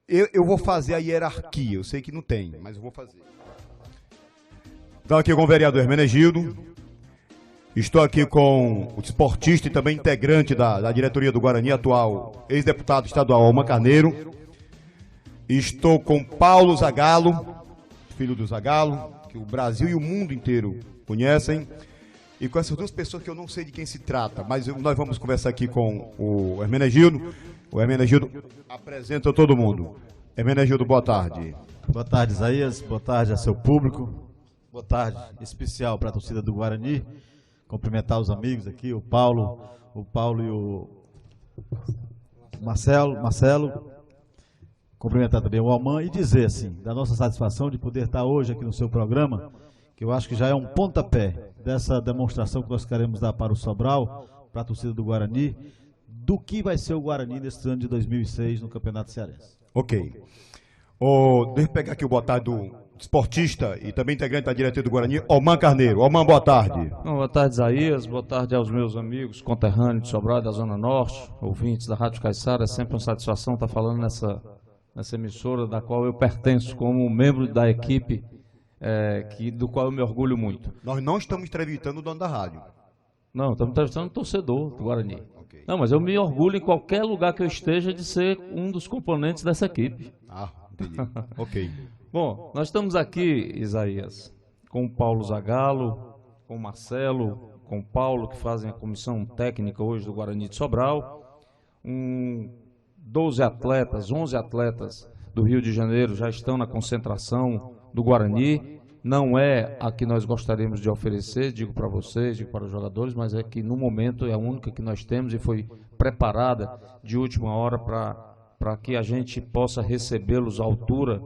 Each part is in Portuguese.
Eu vou fazer a hierarquia, eu sei que não tem, mas eu vou fazer. Estou aqui com o vereador Hermenegildo, estou aqui com o desportista e também integrante da diretoria do Guarani, atual ex-deputado estadual Alman Carneiro. Estou com Paulo Zagallo, filho do Zagallo, que o Brasil e o mundo inteiro conhecem. E com essas duas pessoas que eu não sei de quem se trata, mas nós vamos conversar aqui com o Hermenegildo. O Hermenegildo apresenta todo mundo. Hermenegildo, boa tarde. Boa tarde, Isaías. Boa tarde a seu público. Boa tarde especial para a torcida do Guarani. Cumprimentar os amigos aqui, o Paulo e o Marcelo. Cumprimentar também o Alman e dizer, assim, da nossa satisfação de poder estar hoje aqui no seu programa, que eu acho que já é um pontapé dessa demonstração que nós queremos dar para o Sobral, para a torcida do Guarani, do que vai ser o Guarani neste ano de 2006 no Campeonato Cearense. Ok. Deixa eu pegar aqui o boa tarde do esportista e também integrante da diretoria do Guarani, Alman Carneiro. Alman, boa tarde. Boa tarde, Isaías. Boa tarde aos meus amigos conterrâneos de Sobral da Zona Norte, ouvintes da Rádio Caiçara. É sempre uma satisfação estar falando nessa emissora da qual eu pertenço como membro da equipe, do qual eu me orgulho muito. Nós não estamos entrevistando o dono da rádio. Não, estamos entrevistando o torcedor do Guarani. Okay. Não, mas eu me orgulho em qualquer lugar que eu esteja de ser um dos componentes dessa equipe. Ah, entendi. Ok. Bom, nós estamos aqui, Isaías, com o Paulo Zagallo, com o Marcelo, com o Paulo, que fazem a comissão técnica hoje do Guarani de Sobral. 11 atletas do Rio de Janeiro já estão na concentração do Guarani. Não é a que nós gostaríamos de oferecer, digo para vocês, digo para os jogadores, mas é que no momento é a única que nós temos e foi preparada de última hora para que a gente possa recebê-los à altura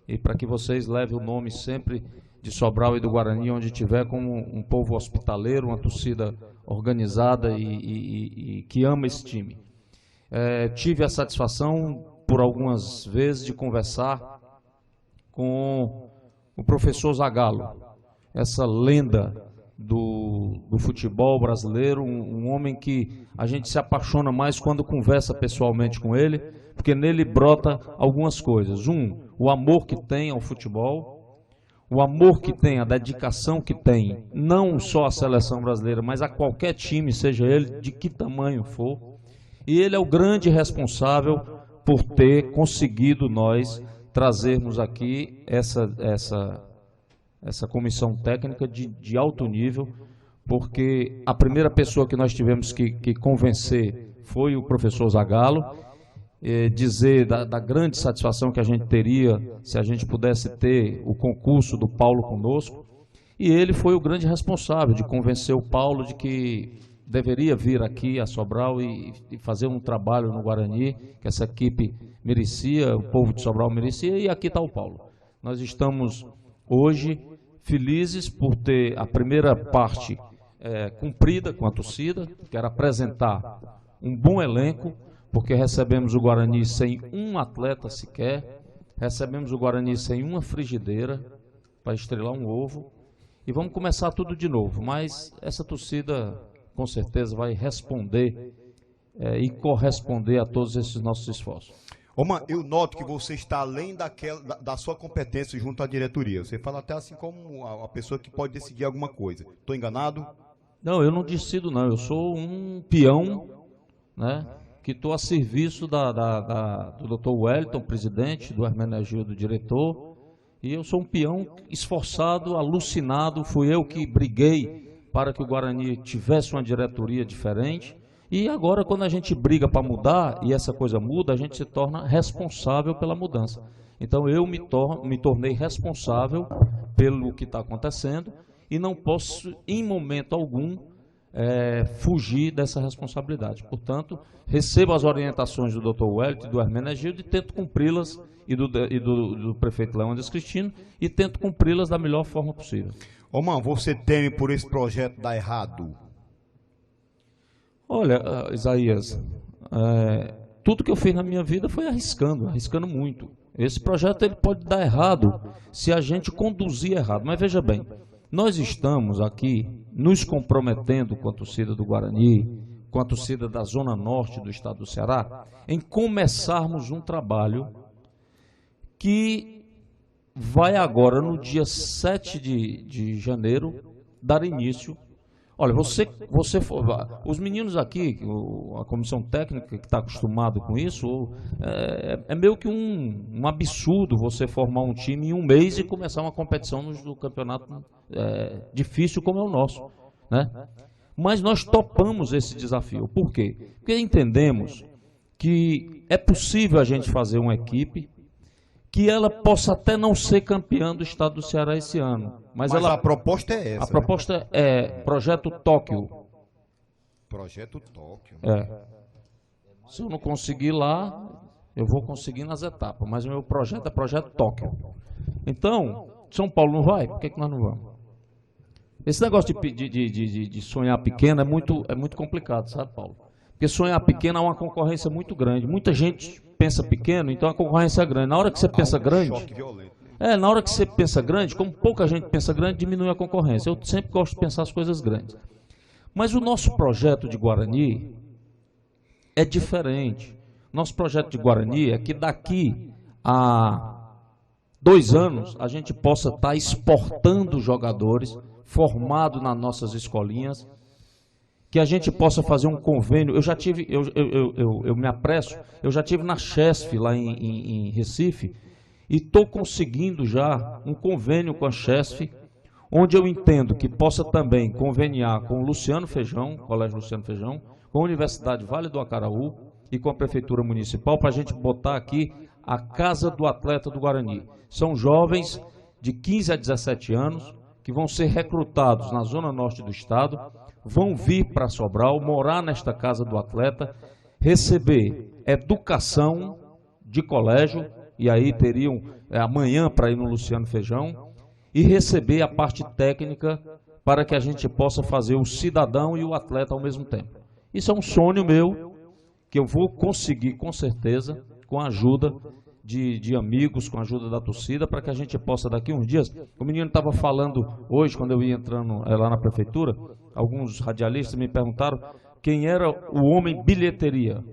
e para que vocês levem o nome sempre de Sobral e do Guarani, onde tiver, como um povo hospitaleiro, uma torcida organizada e que ama esse time. Tive a satisfação, por algumas vezes, de conversar com o professor Zagallo, essa lenda do futebol brasileiro, um homem que a gente se apaixona mais quando conversa pessoalmente com ele, porque nele brota algumas coisas. O amor que tem ao futebol, o amor que tem, a dedicação que tem, não só à seleção brasileira, mas a qualquer time, seja ele de que tamanho for. E ele é o grande responsável por ter conseguido nós trazermos aqui essa comissão técnica de alto nível, porque a primeira pessoa que nós tivemos que convencer foi o professor Zagallo, dizer da grande satisfação que a gente teria se a gente pudesse ter o concurso do Paulo conosco, e ele foi o grande responsável de convencer o Paulo de que deveria vir aqui a Sobral e fazer um trabalho no Guarani, que essa equipe merecia, o povo de Sobral merecia, e aqui está o Paulo. Nós estamos hoje felizes por ter a primeira parte cumprida com a torcida, que era apresentar um bom elenco, porque recebemos o Guarani sem um atleta sequer, recebemos o Guarani sem uma frigideira para estrelar um ovo, e vamos começar tudo de novo, mas essa torcida com certeza vai responder e corresponder a todos esses nossos esforços. Alman, eu noto que você está além da sua competência junto à diretoria. Você fala até assim como a pessoa que pode decidir alguma coisa. Estou enganado? Não, eu não decido não. Eu sou um peão, né, que estou a serviço do Dr. Wellington, presidente, do Hermenegildo, diretor. E eu sou um peão esforçado, alucinado. Fui eu que briguei para que o Guarani tivesse uma diretoria diferente, e agora quando a gente briga para mudar, e essa coisa muda, a gente se torna responsável pela mudança. Então eu me tornei responsável pelo que está acontecendo, e não posso, em momento algum, fugir dessa responsabilidade. Portanto, recebo as orientações do Dr. Wellington e do Hermenegildo e tento cumpri-las, e do prefeito Leônidas Cristino, e tento cumpri-las da melhor forma possível. Alman, você teme por esse projeto dar errado? Olha, Isaías, tudo que eu fiz na minha vida foi arriscando muito. Esse projeto ele pode dar errado se a gente conduzir errado. Mas veja bem, nós estamos aqui nos comprometendo com a torcida do Guarani, com a torcida da Zona Norte do estado do Ceará, em começarmos um trabalho que vai agora, no dia 7 de janeiro, dar início. Olha, os meninos aqui, a comissão técnica que está acostumado com isso, é meio que um absurdo você formar um time em um mês e começar uma competição no campeonato difícil como é o nosso, né? Mas nós topamos esse desafio. Por quê? Porque entendemos que é possível a gente fazer uma equipe que ela possa até não ser campeã do estado do Ceará esse ano. Mas a proposta é essa. A proposta é Projeto Tóquio. Projeto Tóquio. Se eu não conseguir lá, eu vou conseguir nas etapas. Mas o meu projeto é Projeto Tóquio. Então, São Paulo não vai? Por que nós não vamos? Esse negócio de sonhar pequeno é muito complicado, sabe, Paulo? Porque sonhar pequeno é uma concorrência muito grande. Muita gente pensa pequeno, então a concorrência é grande. Na hora que você pensa grande... choque violento. Na hora que você pensa grande, como pouca gente pensa grande, diminui a concorrência. Eu sempre gosto de pensar as coisas grandes. Mas o nosso projeto de Guarani é diferente. Nosso projeto de Guarani é que daqui a 2 anos a gente possa estar exportando jogadores formados nas nossas escolinhas, que a gente possa fazer um convênio. Eu já tive, eu me apresso, eu já tive na Chesf, lá em Recife, e estou conseguindo já um convênio com a Chesf, onde eu entendo que possa também conveniar com o Luciano Feijão, Colégio Luciano Feijão, com a Universidade Vale do Acaraú e com a Prefeitura Municipal, para a gente botar aqui a Casa do Atleta do Guarani. São jovens de 15 a 17 anos que vão ser recrutados na zona norte do estado, vão vir para Sobral, morar nesta Casa do Atleta, receber educação de colégio, e aí teriam amanhã para ir no Luciano Feijão, e receber a parte técnica para que a gente possa fazer o cidadão e o atleta ao mesmo tempo. Isso é um sonho meu, que eu vou conseguir com certeza, com a ajuda de amigos, com a ajuda da torcida, para que a gente possa daqui uns dias... O menino estava falando hoje, quando eu ia entrando lá na prefeitura, alguns radialistas me perguntaram quem era o homem bilheteria.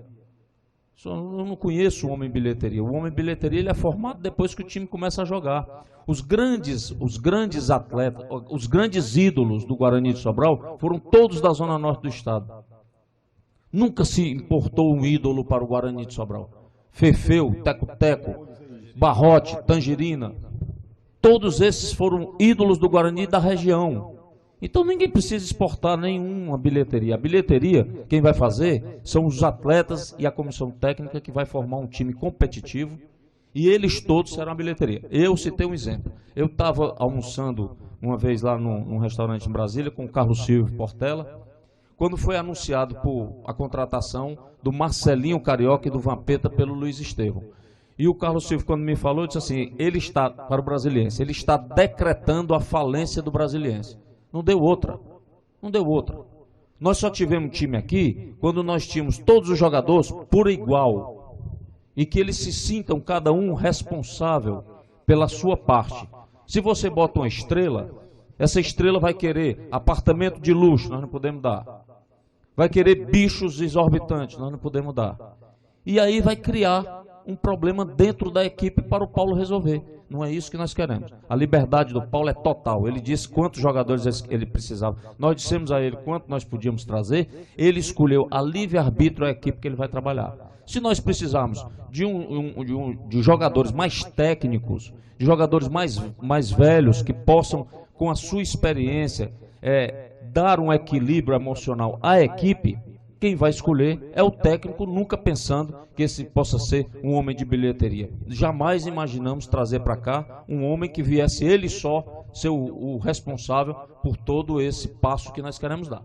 Eu não conheço o homem bilheteria. O homem bilheteria ele é formado depois que o time começa a jogar. Os grandes atletas, os grandes ídolos do Guarani de Sobral foram todos da zona norte do estado. Nunca se importou um ídolo para o Guarani de Sobral. Fefeu, Teco-Teco, Barrote, Tangerina, todos esses foram ídolos do Guarani da região. Então ninguém precisa exportar nenhuma bilheteria. A bilheteria, quem vai fazer, são os atletas e a comissão técnica que vai formar um time competitivo e eles todos serão a bilheteria. Eu citei um exemplo. Eu estava almoçando uma vez lá num restaurante em Brasília com o Carlos Silvio Portela, quando foi anunciado a contratação do Marcelinho Carioca e do Vampeta pelo Luiz Estevão. E o Carlos Silvio, quando me falou, disse assim, ele está, para o Brasiliense, ele está decretando a falência do Brasiliense. Não deu outra. Não deu outra. Nós só tivemos um time aqui quando nós tínhamos todos os jogadores por igual. E que eles se sintam cada um responsável pela sua parte. Se você bota uma estrela, essa estrela vai querer apartamento de luxo, nós não podemos dar. Vai querer bichos exorbitantes, nós não podemos dar. E aí vai criar um problema dentro da equipe para o Paulo resolver. Não é isso que nós queremos. A liberdade do Paulo é total. Ele disse quantos jogadores ele precisava. Nós dissemos a ele quanto nós podíamos trazer. Ele escolheu a livre-arbítrio a equipe que ele vai trabalhar. Se nós precisarmos de jogadores mais técnicos, de jogadores mais velhos, que possam, com a sua experiência, dar um equilíbrio emocional à equipe, quem vai escolher é o técnico, nunca pensando que esse possa ser um homem de bilheteria. Jamais imaginamos trazer para cá um homem que viesse ele só ser o responsável por todo esse passo que nós queremos dar.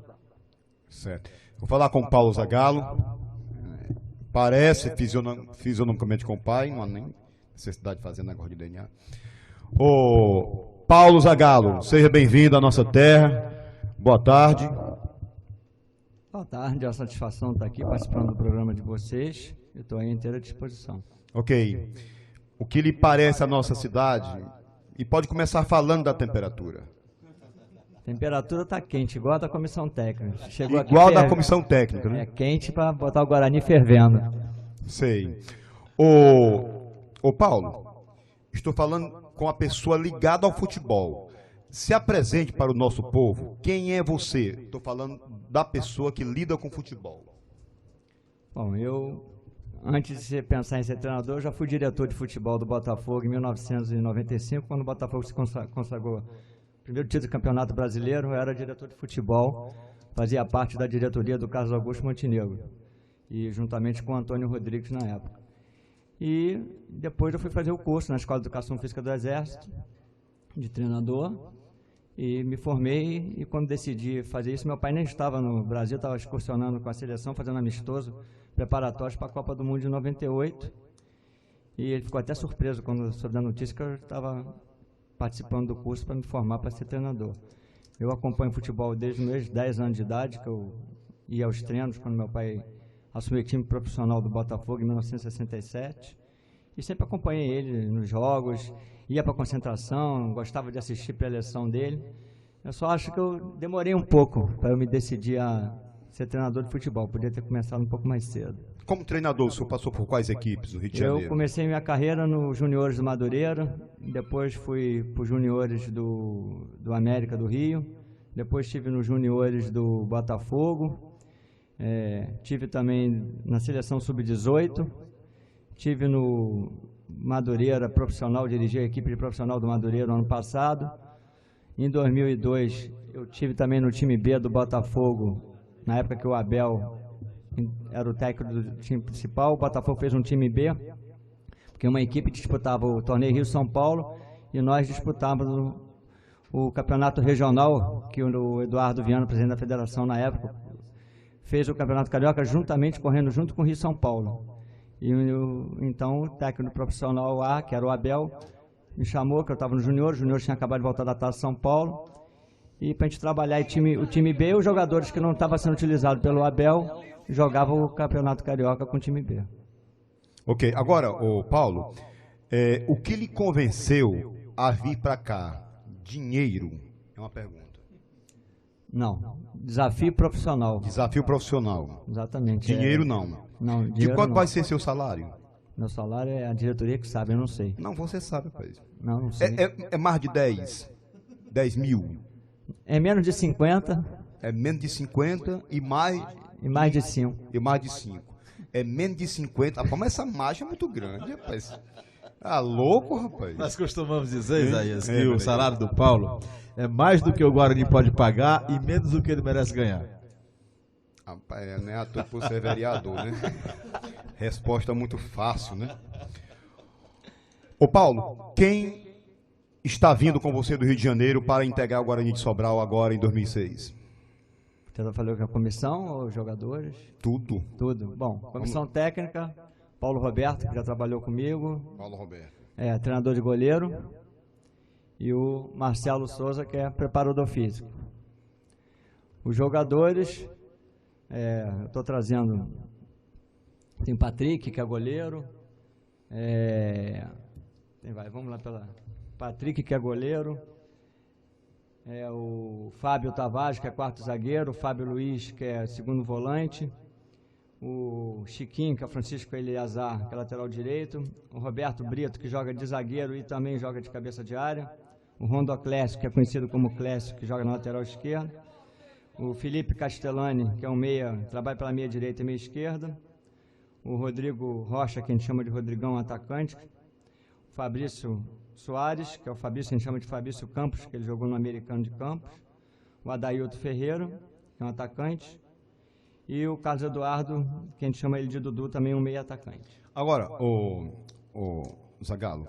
Certo. Vou falar com o Paulo Zagallo. Parece fisionomicamente com o pai, não há nem necessidade de fazer negócio de DNA. Ô, Paulo Zagallo, seja bem-vindo à nossa terra. Boa tarde. Boa tarde, é uma satisfação estar aqui participando do programa de vocês. Eu estou à inteira disposição. Ok. O que lhe parece a nossa cidade? E pode começar falando da temperatura. A temperatura está quente, igual a da comissão técnica. Chegou igual aqui da comissão técnica, né? É quente para botar o Guarani fervendo. Sei. Ô Paulo, Estou falando com a pessoa ligada ao futebol. Se apresente para o nosso povo. Quem é você? Estou falando da pessoa que lida com futebol. Bom, antes de pensar em ser treinador, eu já fui diretor de futebol do Botafogo em 1995, quando o Botafogo se consagrou. Primeiro título do Campeonato Brasileiro, eu era diretor de futebol, fazia parte da diretoria do Carlos Augusto Montenegro, e juntamente com o Antônio Rodrigues na época. E depois eu fui fazer o curso na Escola de Educação Física do Exército, de treinador, e me formei, e quando decidi fazer isso, meu pai nem estava no Brasil, estava excursionando com a seleção, fazendo amistoso, preparatórios para a Copa do Mundo de 98, e ele ficou até surpreso quando soube da notícia que eu estava participando do curso para me formar para ser treinador. Eu acompanho futebol desde os meus 10 anos de idade, que eu ia aos treinos, quando meu pai assumiu o time profissional do Botafogo em 1967, e sempre acompanhei ele nos jogos, ia para a concentração, gostava de assistir para a eleição dele. Eu só acho que eu demorei um pouco para eu me decidir a ser treinador de futebol, podia ter começado um pouco mais cedo. Como treinador, o senhor passou por quais equipes no Rio de Janeiro? Eu comecei minha carreira nos juniores do Madureira, depois fui para os juniores do América do Rio, depois estive nos juniores do Botafogo, tive também na seleção sub-18, tive no Madureira profissional, dirigi a equipe de profissional do Madureira no ano passado. Em 2002 eu tive também no time B do Botafogo, na época que o Abel era o técnico do time principal. O Botafogo fez um time B, porque uma equipe disputava o torneio Rio-São Paulo e nós disputávamos o campeonato regional, que o Eduardo Viana, presidente da federação na época, fez o campeonato carioca correndo junto com o Rio-São Paulo. E então o técnico profissional A, que era o Abel, me chamou, que eu estava no Júnior, o Júnior tinha acabado de voltar da Taça São Paulo, e para a gente trabalhar o time B, os jogadores que não estavam sendo utilizados pelo Abel, jogavam o Campeonato Carioca com o time B. Ok, agora, Paulo, o que lhe convenceu a vir para cá? Dinheiro? É uma pergunta. Não, desafio profissional. Desafio profissional. Exatamente. Dinheiro não. Não, De dinheiro quanto não. vai ser seu salário? Meu salário é a diretoria que sabe, eu não sei. Não, você sabe, rapaz. Não sei. É mais de 10? 10 mil? É menos de 50 É menos de 50 e mais e mais de 5. e mais de 5. É menos de 50. Rapaz, mas essa margem é muito grande, rapaz. Ah, louco, rapaz. Nós costumamos dizer, Isaías, que o Isaías. salário do Paulo é mais do que o Guarani pode pagar e menos do que ele merece ganhar. Rapaz, não é à toa por ser vereador, né? Resposta muito fácil, né? Ô Paulo, quem está vindo com você do Rio de Janeiro para integrar o Guarani de Sobral agora em 2006? Você falou que a comissão ou os jogadores? Tudo. Tudo. Bom, comissão técnica, Paulo Roberto, que já trabalhou comigo, Paulo Roberto. treinador de goleiro, e o Marcelo Souza, que é preparador físico. Os jogadores, eu estou trazendo, tem o Patrick, que é goleiro, vamos lá pela Patrick, que é goleiro, o Fábio Tavares, que é quarto zagueiro, o Fábio Luiz, que é segundo volante, o Chiquinho, que é Francisco Eleazar, que é lateral direito, o Roberto Brito, que joga de zagueiro e também joga de cabeça de área, o Rondo Clécio, que é conhecido como Clécio, que joga na lateral esquerda, o Felipe Castellani, que é um meia, trabalha pela meia direita e meia esquerda, o Rodrigo Rocha, que a gente chama de Rodrigão, atacante, o Fabrício Soares, que é o Fabrício, a gente chama de Fabrício Campos, que ele jogou no Americano de Campos, o Adailto Ferreira, que é um atacante, e o Carlos Eduardo, que a gente chama ele de Dudu, também um meia atacante. Agora, o Zagallo,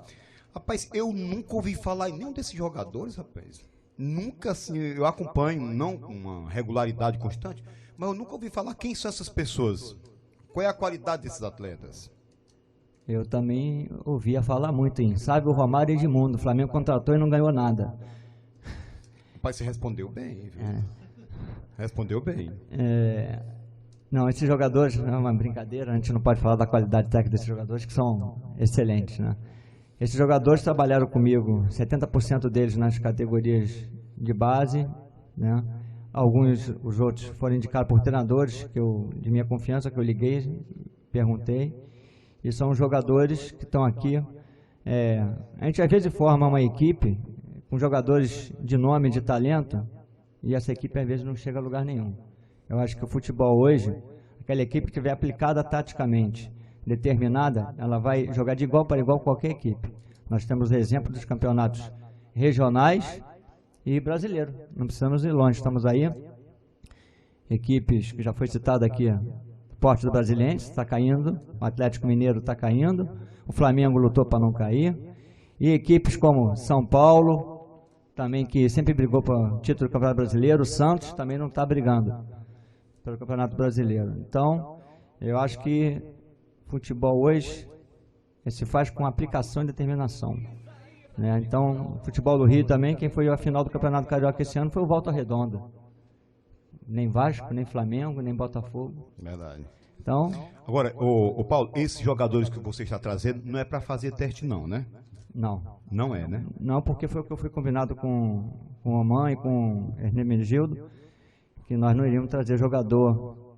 rapaz, eu nunca ouvi falar em nenhum desses jogadores, rapaz. Nunca, assim, eu acompanho, não com uma regularidade constante, mas eu nunca ouvi falar quem são essas pessoas. Qual é a qualidade desses atletas? Eu também ouvia falar muito em, sabe, o Romário Edmundo, o Flamengo contratou e não ganhou nada. Rapaz, você respondeu bem, viu? Respondeu bem. Não, esses jogadores, é uma brincadeira, a gente não pode falar da qualidade técnica desses jogadores, que são excelentes, né? Esses jogadores trabalharam comigo, 70% deles nas categorias de base, né? Alguns, os outros, foram indicados por treinadores de minha confiança, que eu liguei, perguntei, e são jogadores que estão aqui A gente às vezes forma uma equipe com jogadores de nome, de talento, e essa equipe às vezes não chega a lugar nenhum. Eu acho que o futebol hoje, aquela equipe que estiver aplicada taticamente, determinada, ela vai jogar de igual para igual com qualquer equipe. Nós temos exemplo dos campeonatos regionais e brasileiro. Não precisamos ir longe, estamos aí. Equipes que já foi citada aqui, o Porto do Brasiliense está caindo, o Atlético Mineiro está caindo, o Flamengo lutou para não cair, e equipes como São Paulo, também que sempre brigou para o título do Campeonato Brasileiro, o Santos também não está brigando pelo Campeonato Brasileiro. Então, eu acho que futebol hoje se faz com aplicação e determinação. Né? Então, o futebol do Rio também, quem foi à final do Campeonato Carioca esse ano foi o Volta Redonda. Nem Vasco, nem Flamengo, nem Botafogo. Verdade. Então, agora, o Paulo, esses jogadores que você está trazendo não é para fazer teste não, né? Não. Não é, né? Não, porque foi o que eu fui combinado com a mãe e com o Hermenegildo, que nós não iríamos trazer jogador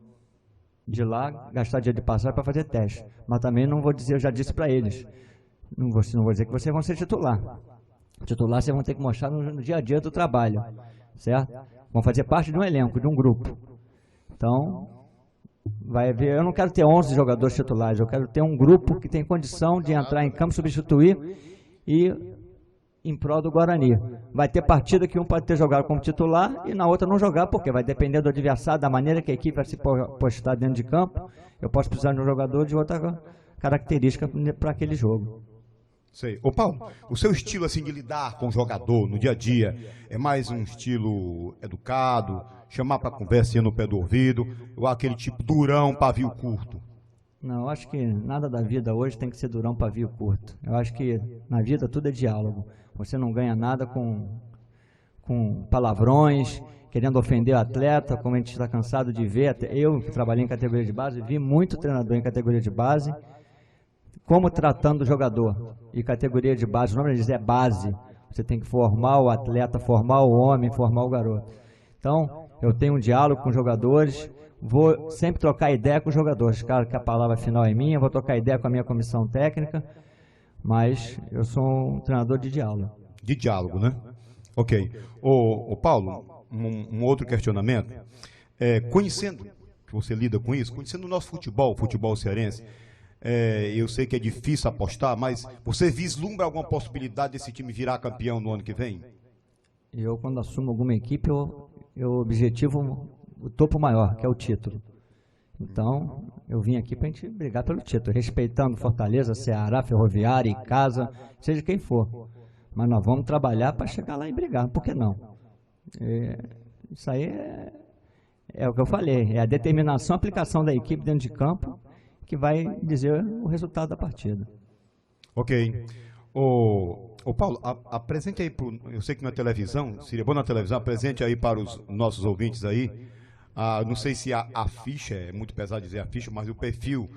de lá, gastar dia de passagem para fazer teste. Mas também não vou dizer, eu já disse para eles, não vou dizer que vocês vão ser titular. Titular vocês vão ter que mostrar no dia a dia do trabalho, certo? Vão fazer parte de um elenco, de um grupo. Então, vai ver, eu não quero ter 11 jogadores titulares, eu quero ter um grupo que tem condição de entrar em campo, substituir e em prol do Guarani. Vai ter partida que um pode ter jogado como titular e na outra não jogar, porque vai depender do adversário, da maneira que a equipe vai se postar dentro de campo. Eu posso precisar de um jogador de outra característica para aquele jogo. Sei. Ô Paulo, o seu estilo assim de lidar com o jogador no dia a dia é mais um estilo educado, chamar para conversa e ir no pé do ouvido, ou aquele tipo durão, pavio curto? Não, eu acho que nada da vida hoje tem que ser durão, pavio curto. Eu acho que na vida tudo é diálogo. Você não ganha nada com palavrões, querendo ofender o atleta, como a gente está cansado de ver. Até eu, que trabalhei em categoria de base, vi muito treinador em categoria de base, como tratando o jogador. E categoria de base, o nome diz é base. Você tem que formar o atleta, formar o homem, formar o garoto. Então, eu tenho um diálogo com os jogadores, vou sempre trocar ideia com os jogadores. Claro que a palavra final é minha, vou trocar ideia com a minha comissão técnica, mas eu sou um treinador de diálogo. De diálogo, né? Ok. Ô Paulo, um outro questionamento. Conhecendo, que você lida com isso, conhecendo o nosso futebol, o futebol cearense, eu sei que é difícil apostar, mas você vislumbra alguma possibilidade desse time virar campeão no ano que vem? Eu, quando assumo alguma equipe, eu objetivo o topo maior, que é o título. Então, eu vim aqui para a gente brigar pelo título, respeitando Fortaleza, Ceará, Ferroviária, Icasa, seja quem for. Mas nós vamos trabalhar para chegar lá e brigar, por que não? Isso aí é o que eu falei, é a determinação, a aplicação da equipe dentro de campo, que vai dizer o resultado da partida. Ok. Ô Paulo, apresente aí, eu sei que na televisão, seria bom na televisão, apresente aí para os nossos ouvintes aí, não sei se a ficha, é muito pesado dizer a ficha, mas o perfil,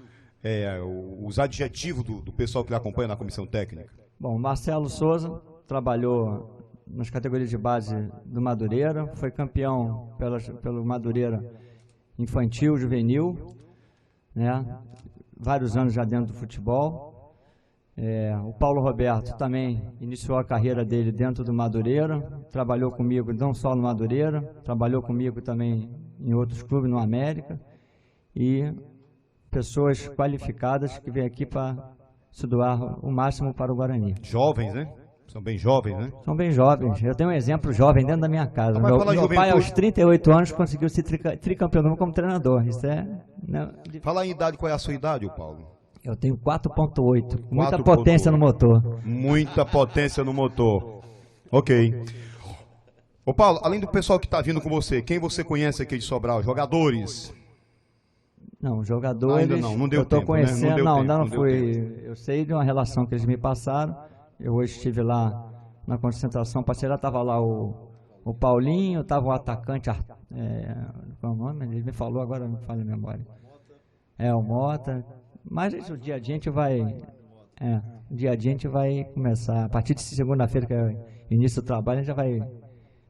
os adjetivos do pessoal que lhe acompanha na comissão técnica. Bom, Marcelo Souza trabalhou nas categorias de base do Madureira, foi campeão pelo Madureira infantil, juvenil, né? Vários anos já dentro do futebol. O Paulo Roberto também iniciou a carreira dele dentro do Madureira, trabalhou comigo não só no Madureira, trabalhou comigo também em outros clubes no América, e pessoas qualificadas que vêm aqui para se doar o máximo para o Guarani. Jovens, né? São bem jovens, né? São bem jovens. Eu tenho um exemplo jovem dentro da minha casa. Meu pai, aos 38 anos, conseguiu ser tricampeão do mundo como treinador. Isso Falar em idade, qual é a sua idade, Paulo? Eu tenho 4.8, muita potência no motor. Muita potência no motor. Ok. Ô Paulo, além do pessoal que está vindo com você, quem você conhece aqui de Sobral? Jogadores? Não, jogadores... Ainda não deu eu estou tempo, conhecendo, né? ainda não fui... Eu sei de uma relação que eles me passaram. Eu hoje estive lá na concentração parceira, estava lá o Paulinho, estava o atacante... qual é o nome? Ele me falou, agora não falha a memória. O Mota... Mas o dia a dia a gente vai... o dia a dia a gente vai começar... A partir de segunda-feira, que é o início do trabalho, a gente já vai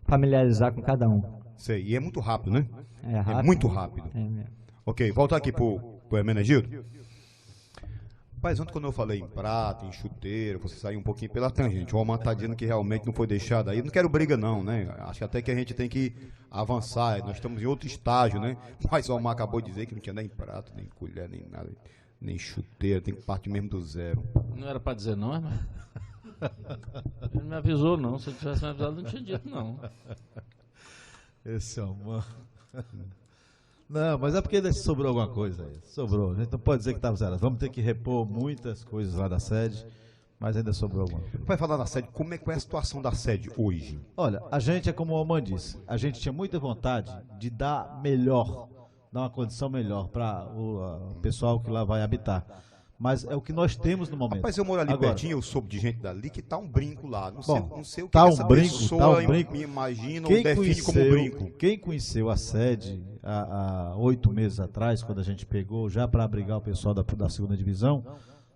familiarizar com cada um. Sei, e é muito rápido, né? Rápido. É muito rápido. Mesmo. Ok, voltar aqui pro Hermenegildo. Rapaz, ontem quando eu falei em prata, em chuteiro, você saiu um pouquinho pela tangente. O Alman tá dizendo que realmente não foi deixado aí. Não quero briga não, né? Acho até que a gente tem que avançar. Nós estamos em outro estágio, né? Mas o Alman acabou de dizer que não tinha nem prato, nem colher, nem nada, nem chuteiro. Tem que partir mesmo do zero. Não era para dizer não, irmão? Ele não me avisou não. Se ele tivesse me avisado, não tinha dito não. Esse Alman. Não, mas é porque sobrou alguma coisa aí. Sobrou. A gente não pode dizer que estava zero. Vamos ter que repor muitas coisas lá da sede, mas ainda sobrou alguma coisa. Vai falar da sede, como é que é a situação da sede hoje? Olha, a gente é como o Alman disse, a gente tinha muita vontade de dar melhor, dar uma condição melhor para o pessoal que lá vai habitar. Mas é o que nós temos no momento. Rapaz, eu moro ali Agora, pertinho, eu soube de gente dali que tá um brinco lá. Não sei, bom, não sei o que tá que um essa brinco, pessoa tá um brinco. me imagina ou Quem define como brinco. quem conheceu a sede há 8 meses atrás, quando a gente pegou já para abrigar o pessoal da segunda divisão,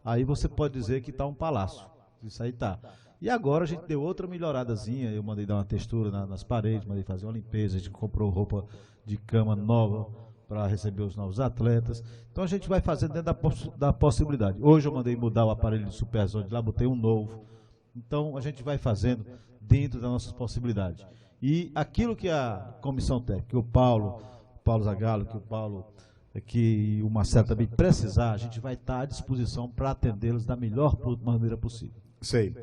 aí você pode dizer que está um palácio. Isso aí tá. E agora a gente deu outra melhoradazinha, eu mandei dar uma textura nas paredes, mandei fazer uma limpeza, a gente comprou roupa de cama nova para receber os novos atletas. Então a gente vai fazendo dentro da possibilidade. Hoje eu mandei mudar o aparelho de supersônico, lá botei um novo. Então a gente vai fazendo dentro das nossas possibilidades. E aquilo que a comissão técnica, o Paulo Zagallo, que o Marcelo também precisar, a gente vai estar à disposição para atendê-los da melhor maneira possível. Sei.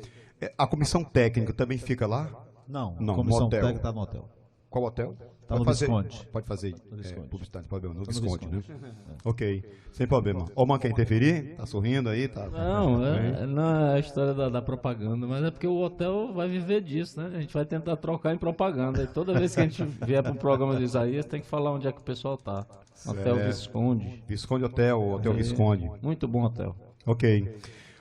A comissão técnica também fica lá? Não, Não, a comissão no hotel. técnica está no hotel. Qual hotel? Tá no Visconde. Pode fazer Visconde. publicidade, pode ver, no Tá no Visconde, né? Visconde. Ok, sem problema. Ô, Man, quer interferir? Tá sorrindo aí? Tá, Não, bem? não é a história da propaganda, mas é porque o hotel vai viver disso, né? A gente vai tentar trocar em propaganda. E toda vez que a gente vier para um programa de Isaías, tem que falar onde é que o pessoal tá. Hotel Certo. Visconde. Visconde Hotel Visconde. Muito bom hotel. Ok.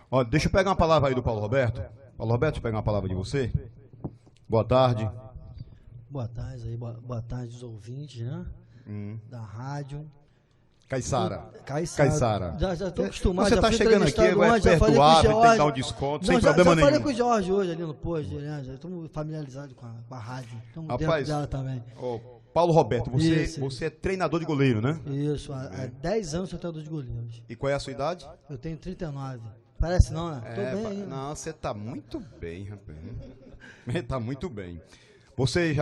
Ó, deixa eu pegar uma palavra aí do Paulo Roberto. Paulo Roberto, deixa eu pegar uma palavra de você. Boa tarde. Boa tarde aí, boa tarde aos ouvintes, né? Da rádio. Caiçara. Caiçara. Já estou acostumado. Você já tá fui chegando aqui, entrevistado vai ontem, já falei com o perdoar, tem que Jorge. dar um desconto, Não, sem já problema falei nenhum. com o Jorge hoje ali no post, né? Já estamos familiarizados com a rádio. Estamos dentro Rapaz, dela também. ô, Paulo Roberto, Isso. você é treinador de goleiro, né? Isso, há 10 anos sou treinador de goleiros. E qual é a sua idade? Eu tenho 39. Parece não, né? Tô bem ainda. Não, você tá muito bem, rapaz. Tá muito bem. Você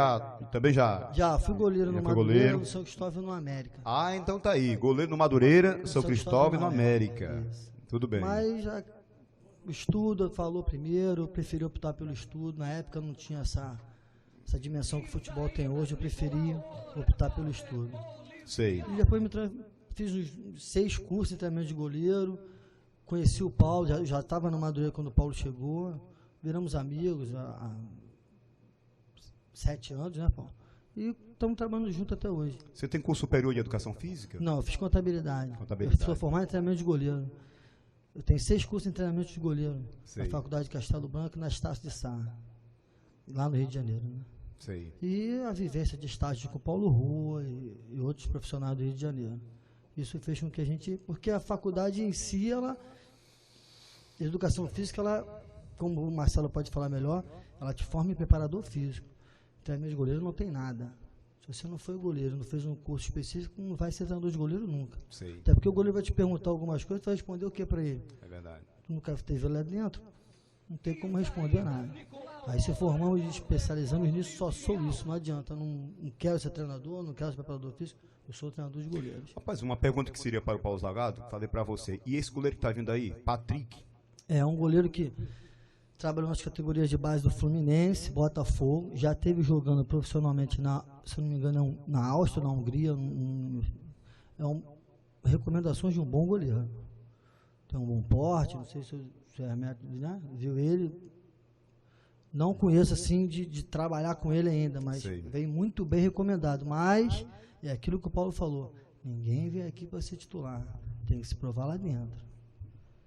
também já... Já fui goleiro Já no foi Madureira, goleiro. no São Cristóvão e no América. Ah, então tá aí. Goleiro no Madureira, São São Cristóvão e Cristóvão no e no América. América. Tudo bem. Mas já o estudo falou primeiro, eu preferi optar pelo estudo. Na época não tinha essa dimensão que o futebol tem hoje, eu preferi optar pelo estudo. Sei. E depois fiz uns 6 cursos de treinamento de goleiro, conheci o Paulo, já estava no Madureira quando o Paulo chegou, viramos amigos há 7 anos, né, Paulo? E estamos trabalhando junto até hoje. Você tem curso superior de educação física? Não, eu fiz contabilidade. Contabilidade. Eu sou formado em treinamento de goleiro. Eu tenho 6 cursos em treinamento de goleiro Sei. na Faculdade de Castelo Branco e na Estácio de Sá, lá no Rio de Janeiro. Né? Sei. E a vivência de estágio com o Paulo Rua e outros profissionais do Rio de Janeiro. Isso fez com que a gente... Porque a faculdade em si, a educação física, ela, como o Marcelo pode falar melhor, ela te forma em preparador físico. Treinamento de goleiro não tem nada. Se você não foi goleiro, não fez um curso específico, não vai ser treinador de goleiro nunca. Sei. Até porque o goleiro vai te perguntar algumas coisas, tu vai responder o que para ele? É verdade. Tu nunca teve lá dentro, não tem como responder nada. Aí se formamos e especializamos nisso, só sou isso, não adianta. Não quero ser treinador, não quero ser preparador físico, eu sou treinador de goleiros. Rapaz, uma pergunta que seria para o Paulo Zagallo, falei para você. E esse goleiro que tá vindo aí, Patrick? É um goleiro que trabalhou nas categorias de base do Fluminense, Botafogo, já teve jogando profissionalmente, se não me engano, na Áustria, na Hungria. Recomendações de um bom goleiro. Tem um bom porte, não sei se o Hermeto, né, viu ele. Não conheço assim de trabalhar com ele ainda, mas Sei. vem muito bem recomendado. Mas é aquilo que o Paulo falou, ninguém vem aqui para ser titular, tem que se provar lá dentro.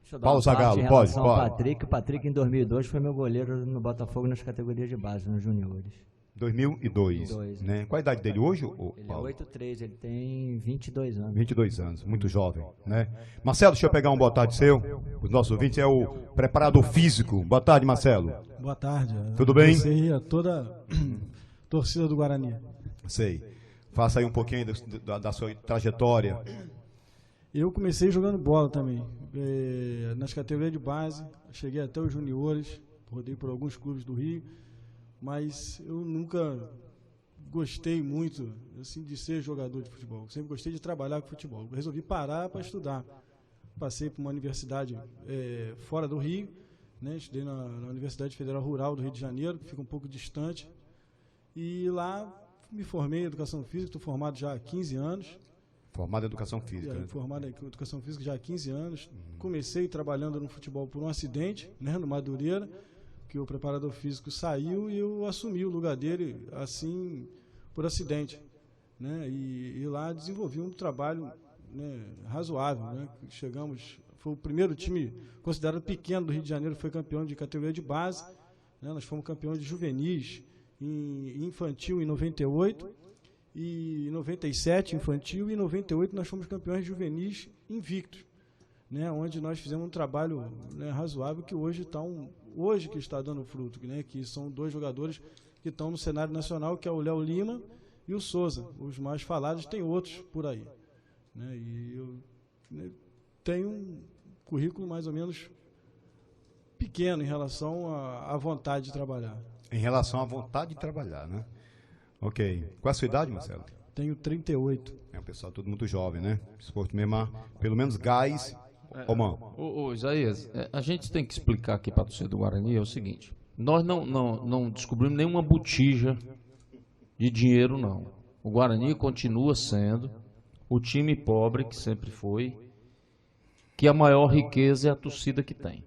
Deixa eu dar Paulo uma parte Zagallo, em pode, relação ao pode. Patrick. O Patrick, em 2002, foi meu goleiro no Botafogo nas categorias de base, nos juniores. 2002, 2002, né? Qual a idade dele hoje, Ele Paulo? é 8'3", ele tem 22 anos. 22 anos, muito jovem, né? Marcelo, deixa eu pegar um boa tarde seu. Os nossos ouvintes é o preparador físico. Boa tarde, Marcelo. Boa tarde. Tudo bem? Você e a toda a torcida do Guarani. Sei. Faça aí um pouquinho da sua trajetória. Eu comecei jogando bola também, nas categorias de base, cheguei até os juniores, rodei por alguns clubes do Rio, mas eu nunca gostei muito assim, de ser jogador de futebol, sempre gostei de trabalhar com futebol. Eu resolvi parar para estudar. Passei por uma universidade fora do Rio, né, estudei na Universidade Federal Rural do Rio de Janeiro, que fica um pouco distante, e lá me formei em Educação Física, estou formado já há 15 anos. Formado em Educação Física, né? Formado em Educação Física já há 15 anos. Comecei trabalhando no futebol por um acidente, né, no Madureira, que o preparador físico saiu e eu assumi o lugar dele, assim, por acidente. Né, e lá desenvolvi um trabalho, né, razoável. Né, chegamos, foi o primeiro time considerado pequeno do Rio de Janeiro que foi campeão de categoria de base. Né, nós fomos campeões de juvenis e infantil em 98, e em 97 infantil, e em 98 nós fomos campeões juvenis invictos, né, onde nós fizemos um trabalho, né, razoável, que hoje que está dando fruto, né, que são dois jogadores que estão no cenário nacional, que é o Léo Lima e o Souza, os mais falados, tem outros por aí. Né, e eu, né, tenho um currículo mais ou menos pequeno em relação à vontade de trabalhar. Em relação à vontade de trabalhar, né? Ok. Qual é a sua idade, Marcelo? Tenho 38. É um pessoal todo muito jovem, né? Esporte mesmo, pelo menos gás. Ô, Isaías, a gente tem que explicar aqui para a torcida do Guarani o seguinte: nós não descobrimos nenhuma botija de dinheiro, não. O Guarani continua sendo o time pobre que sempre foi, que a maior riqueza é a torcida que tem.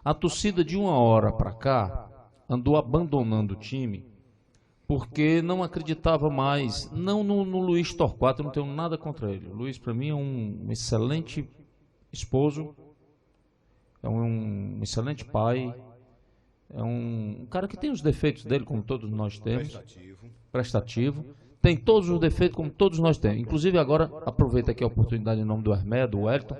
A torcida de uma hora para cá andou abandonando o time porque não acreditava mais, não no Luiz Torquato, eu não tenho nada contra ele. O Luiz, para mim, é um excelente esposo, é um excelente pai, é um cara que tem os defeitos dele, como todos nós temos, prestativo, tem todos os defeitos como todos nós temos. Inclusive agora, aproveito aqui a oportunidade em nome do Hermé, do Wellington,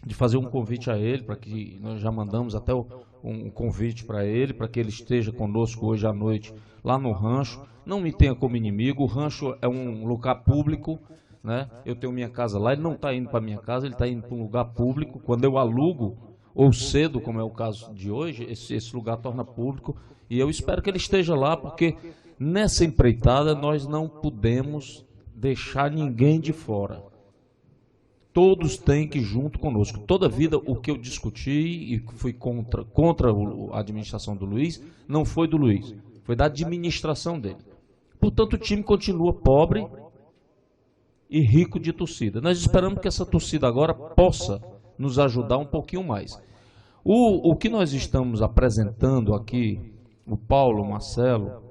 de fazer um convite a ele, para que nós já mandamos até um convite para ele, para que ele esteja conosco hoje à noite lá no rancho. Não me tenha como inimigo, o rancho é um lugar público, né? Eu tenho minha casa lá, ele não está indo para minha casa, ele está indo para um lugar público. Quando eu alugo, ou cedo, como é o caso de hoje, esse lugar torna público, e eu espero que ele esteja lá, porque nessa empreitada nós não podemos deixar ninguém de fora. Todos têm que ir junto conosco. Toda a vida, o que eu discuti e fui contra a administração do Luiz, não foi do Luiz, foi da administração dele. Portanto, o time continua pobre e rico de torcida. Nós esperamos que essa torcida agora possa nos ajudar um pouquinho mais. O que nós estamos apresentando aqui, o Paulo, o Marcelo,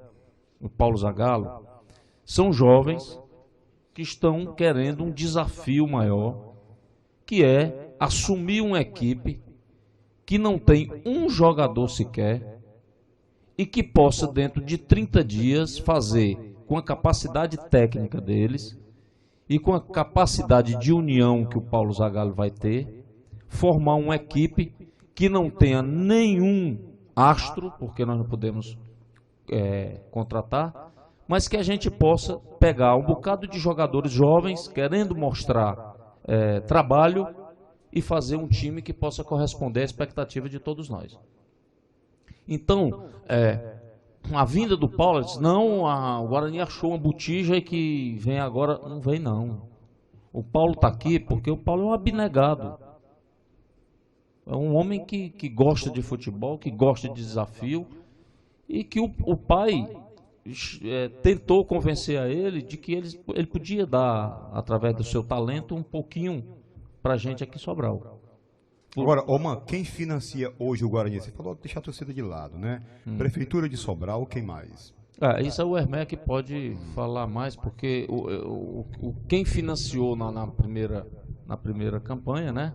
o Paulo Zagallo, são jovens que estão querendo um desafio maior, que é assumir uma equipe que não tem um jogador sequer e que possa, dentro de 30 dias, fazer, com a capacidade técnica deles e com a capacidade de união que o Paulo Zagallo vai ter, formar uma equipe que não tenha nenhum astro, porque nós não podemos contratar, mas que a gente possa pegar um bocado de jogadores jovens, querendo mostrar trabalho, e fazer um time que possa corresponder à expectativa de todos nós. Então, a vinda do Paulo, disse, não, o Guarani achou uma botija e que vem agora. Não vem, não. O Paulo está aqui porque o Paulo é um abnegado. É um homem que gosta de futebol, que gosta de desafio, e que o pai tentou convencer a ele de que ele podia dar, através do seu talento, um pouquinho para a gente aqui em Sobral. Agora, Oman, quem financia hoje o Guarani? Você falou deixar a torcida de lado, né? Prefeitura de Sobral, quem mais? Isso é o Hermé que pode falar mais, porque quem financiou na primeira campanha, né?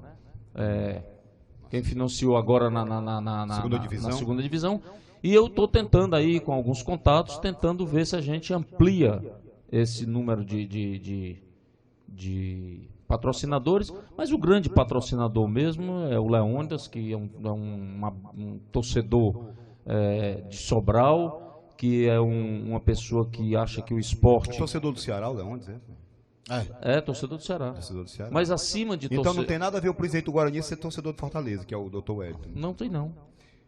Quem financiou agora na segunda divisão. E eu estou tentando aí, com alguns contatos, tentando ver se a gente amplia esse número de patrocinadores, mas o grande patrocinador mesmo é o Leônidas, que é um torcedor de Sobral, que é uma pessoa que acha que o esporte... Torcedor do Ceará, o Leônidas, É, torcedor do Ceará. Torcedor do Ceará. Mas acima de Então não tem nada a ver o presidente do Guarani ser torcedor do Fortaleza, que é o Dr. Wellington. Não tem, não.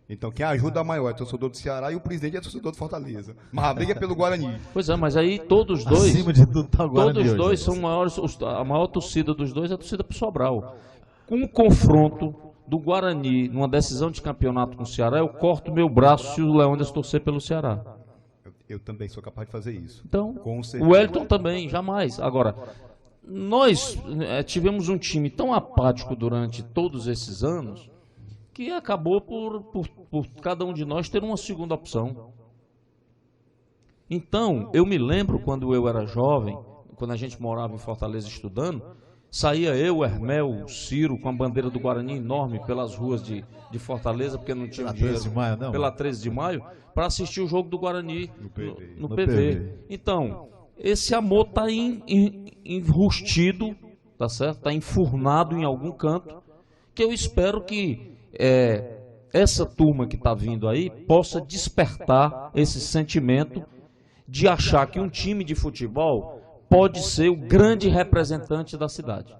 Então quem ajuda maior é torcedor do Ceará e o presidente é torcedor do Fortaleza. Mas a briga é pelo Guarani. Pois é, mas aí todos os dois... Acima de tudo tá o Guarani Todos os hoje, dois né? são maiores, a maior torcida dos dois é a torcida pro Sobral. Com o confronto do Guarani numa decisão de campeonato com o Ceará, eu corto meu braço se o Leônidas torcer pelo Ceará. Eu também sou capaz de fazer isso. Então, Com o certeza. Wellington também, jamais. Agora, nós tivemos um time tão apático durante todos esses anos que acabou por cada um de nós ter uma segunda opção. Então, eu me lembro quando eu era jovem, quando a gente morava em Fortaleza estudando, saía eu, o Hermel, o Ciro, com a bandeira do Guarani enorme pelas ruas de Fortaleza, porque não tinha Pela dinheiro, 13 de maio, não? pela 13 de maio, para assistir o jogo do Guarani no PV. PV. Então, esse amor está enrustido, tá certo? Está enfurnado em algum canto, que eu espero que essa turma que está vindo aí possa despertar esse sentimento de achar que um time de futebol pode ser o grande representante da cidade.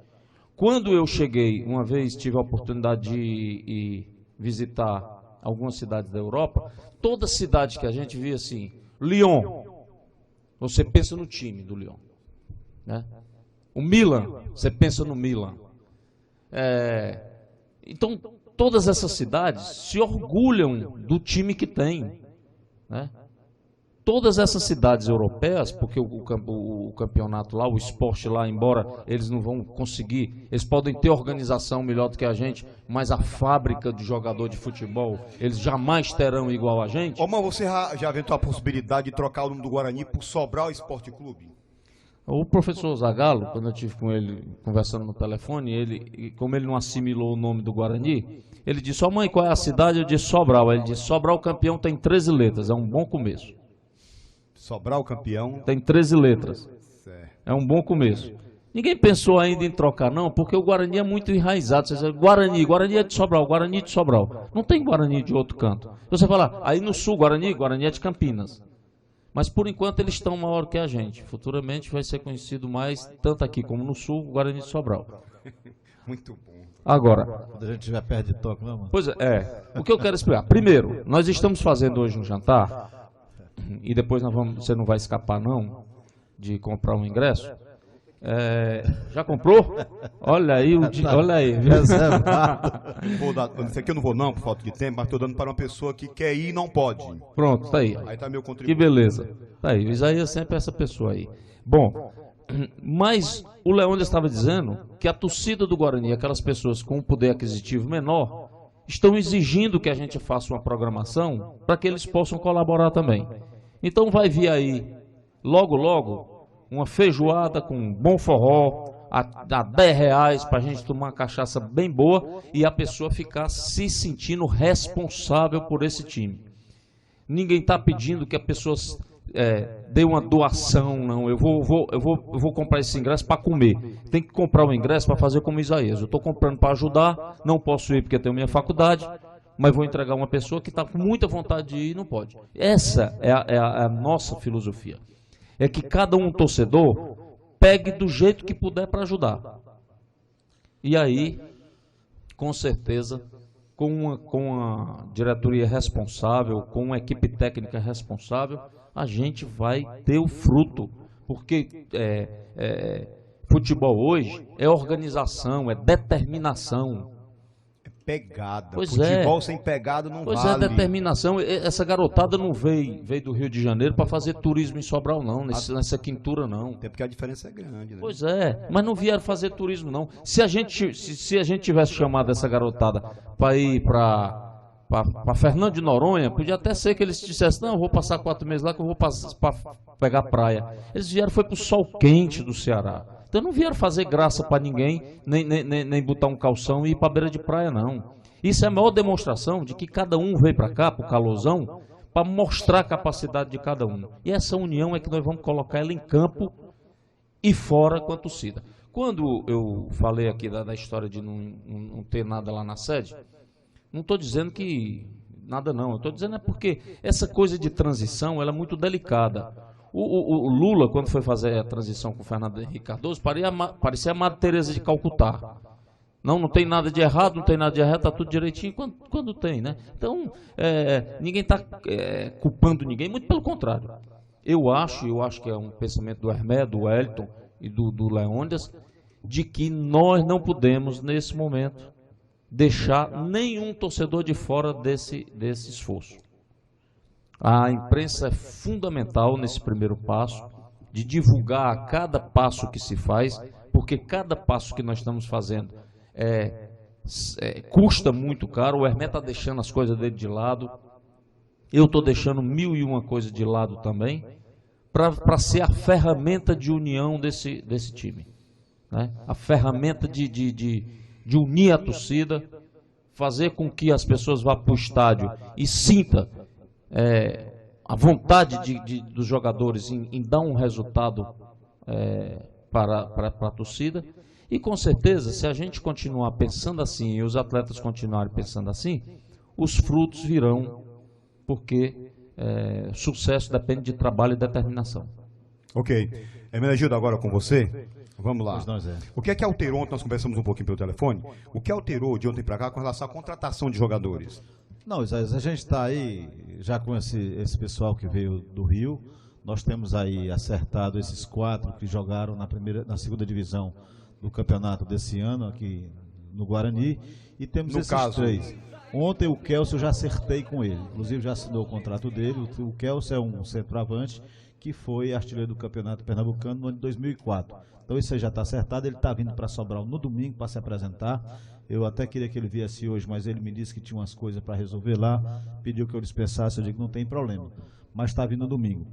Quando eu cheguei, uma vez tive a oportunidade de ir visitar algumas cidades da Europa, toda cidade que a gente via assim, Lyon, você pensa no time do Lyon, né? O Milan, você pensa no Milan. Então, todas essas cidades se orgulham do time que tem, né? Todas essas cidades europeias, porque o campeonato lá, o esporte lá, embora eles não vão conseguir, eles podem ter organização melhor do que a gente, mas a fábrica de jogador de futebol, eles jamais terão igual a gente. Ô, mas você já aventou a possibilidade de trocar o nome do Guarani por Sobral Esporte Clube? O professor Zagallo, quando eu estive com ele conversando no telefone, como ele não assimilou o nome do Guarani, ele disse: "Ó mãe, qual é a cidade?" Eu disse: "Sobral." Ele disse: "Sobral campeão tem 13 letras, é um bom começo." Sobral campeão. Tem 13 letras. Certo. É um bom começo. Ninguém pensou ainda em trocar, não, porque o Guarani é muito enraizado. Você diz, Guarani é de Sobral, Guarani de Sobral. Não tem Guarani de outro canto. Você fala, aí no sul, Guarani é de Campinas. Mas por enquanto eles estão maior que a gente. Futuramente vai ser conhecido mais, tanto aqui como no sul, Guarani de Sobral. Muito bom. Agora, Quando a gente estiver perto de toque, não, mano? pois o que eu quero explicar. Primeiro, nós estamos fazendo hoje um jantar, e depois você não vai escapar não, de comprar um ingresso. Já comprou? Olha aí, olha aí. Viu? Isso aqui eu não vou não, por falta de tempo, mas estou dando para uma pessoa que quer ir e não pode. Pronto, tá aí. Aí está meu Que contributo. beleza. Tá aí, o Isaías sempre é essa pessoa aí. Bom, mas o Leônidas estava dizendo que a torcida do Guarani, aquelas pessoas com um poder aquisitivo menor, estão exigindo que a gente faça uma programação para que eles possam colaborar também. Então vai vir aí, logo, logo, uma feijoada com um bom forró, a R$10 para a gente tomar uma cachaça bem boa e a pessoa ficar se sentindo responsável por esse time. Ninguém está pedindo que a pessoa dê uma doação, não. Eu vou comprar esse ingresso para comer. Tem que comprar o ingresso para fazer como Isaías. Eu estou comprando para ajudar, não posso ir porque tenho minha faculdade, mas vou entregar uma pessoa que está com muita vontade de ir e não pode. Essa é a nossa filosofia. É que cada um torcedor pegue do jeito que puder para ajudar. E aí, com certeza, com a diretoria responsável, com uma equipe técnica responsável, a gente vai ter o fruto. Porque futebol hoje é organização, é determinação. Pegada. Pois Futebol sem pegada não Pois vale. determinação. Essa garotada não veio do Rio de Janeiro para fazer turismo em Sobral, não, nessa quintura, não. Até porque a diferença é grande, né? Pois é, mas não vieram fazer turismo, não. Se a gente tivesse chamado essa garotada para ir para Fernando de Noronha, podia até ser que eles dissessem, não, eu vou passar 4 meses lá que eu vou para pegar praia. Eles vieram, foi para o sol quente do Ceará. Então não vieram fazer graça para ninguém, nem botar um calção e ir para a beira de praia, não. Isso é a maior demonstração de que cada um veio para cá, para o calorzão, para mostrar a capacidade de cada um. E essa união é que nós vamos colocar ela em campo e fora com a torcida. Quando eu falei aqui da história de não ter nada lá na sede, não estou dizendo que nada não, eu estou dizendo porque essa coisa de transição ela é muito delicada. O Lula, quando foi fazer a transição com o Fernando Henrique Cardoso, parecia a Madre Teresa de Calcutá. Não tem nada de errado, não tem nada de errado, está tudo direitinho quando tem, né? Então, ninguém está culpando ninguém, muito pelo contrário. Eu acho que é um pensamento do Hermé, do Wellington e do Leônidas, de que nós não podemos, nesse momento, deixar nenhum torcedor de fora desse esforço. A imprensa é fundamental nesse primeiro passo, de divulgar a cada passo que se faz, porque cada passo que nós estamos fazendo custa muito caro. O Hermé está deixando as coisas dele de lado, eu estou deixando 1001 coisas de lado também, para ser a ferramenta de união desse time, né? A ferramenta de unir a torcida, fazer com que as pessoas vá para o estádio e sinta a vontade dos jogadores em dar um resultado para a torcida. E com certeza, se a gente continuar pensando assim e os atletas continuarem pensando assim, os frutos virão, porque sucesso depende de trabalho e determinação. Ok. Hermenegildo, agora com você. Vamos lá. Pois não, Zé. O que é que alterou? Ontem nós conversamos um pouquinho pelo telefone. O que alterou de ontem para cá com relação à contratação de jogadores? Não, Zé, a gente está aí já com esse pessoal que veio do Rio. Nós temos aí acertado esses 4 que jogaram na segunda divisão do campeonato desse ano aqui no Guarani. E temos esses 3. Ontem o Kelso eu já acertei com ele, inclusive já assinou o contrato dele. O Kelso é um centroavante que foi artilheiro do campeonato pernambucano no ano de 2004. Então isso aí já está acertado, ele está vindo para Sobral no domingo para se apresentar. Eu até queria que ele viesse hoje, mas ele me disse que tinha umas coisas para resolver lá, pediu que eu dispensasse, eu digo, não tem problema, mas está vindo no domingo.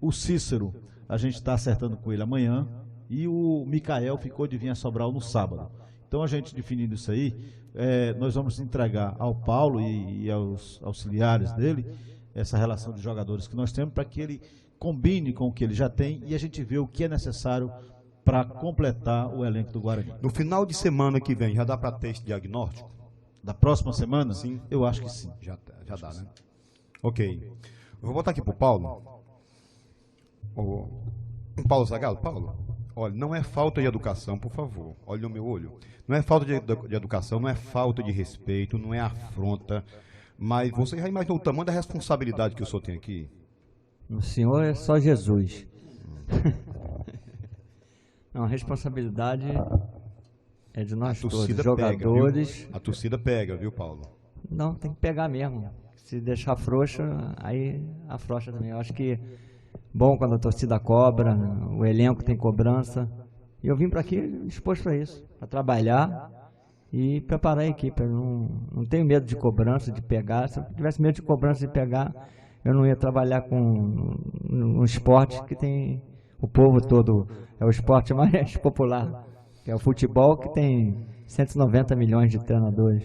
O Cícero, a gente está acertando com ele amanhã, e o Micael ficou de vir a Sobral no sábado. Então a gente definindo isso aí, nós vamos entregar ao Paulo e aos auxiliares dele essa relação de jogadores que nós temos, para que ele combine com o que ele já tem e a gente vê o que é necessário para completar o elenco do Guarani. No final de semana que vem, já dá para ter esse diagnóstico? Da próxima semana? Sim. Eu acho que sim. Já dá, né? Ok. Eu vou botar aqui para o Paulo. O Paulo Zagallo. Paulo, olha, não é falta de educação, por favor. Olha no meu olho. Não é falta de educação, não é falta de respeito, não é afronta. Mas você já imaginou o tamanho da responsabilidade que o senhor tem aqui? O senhor é só Jesus. Não, a responsabilidade é de nós todos, jogadores. Pega, a torcida pega, viu, Paulo? Não, tem que pegar mesmo. Se deixar frouxo, aí afrouxa também. Eu acho que bom quando a torcida cobra, o elenco tem cobrança. E eu vim para aqui disposto a isso, para trabalhar e preparar a equipe. Eu não tenho medo de cobrança, de pegar. Se eu tivesse medo de cobrança, de pegar, eu não ia trabalhar com um esporte que tem o povo todo. É o esporte mais popular, que é o futebol, que tem 190 milhões de treinadores.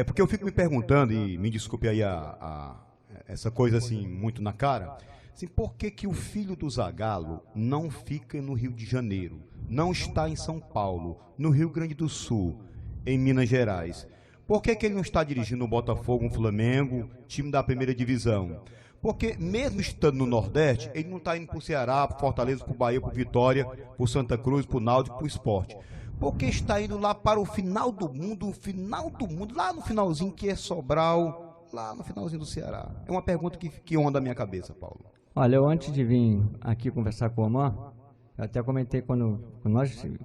Porque eu fico me perguntando, e me desculpe aí essa coisa assim, muito na cara, assim, por que o filho do Zagallo não fica no Rio de Janeiro, não está em São Paulo, no Rio Grande do Sul, em Minas Gerais? Por que ele não está dirigindo o Botafogo, um Flamengo, time da primeira divisão? Porque mesmo estando no Nordeste, ele não está indo para o Ceará, para Fortaleza, para o Bahia, para o Vitória, para o Santa Cruz, para o Náutico, para o Sport. Porque está indo lá para o final do mundo, lá no finalzinho que é Sobral, lá no finalzinho do Ceará. É uma pergunta que onda a minha cabeça, Paulo. Olha, eu antes de vir aqui conversar com o Oman, eu até comentei quando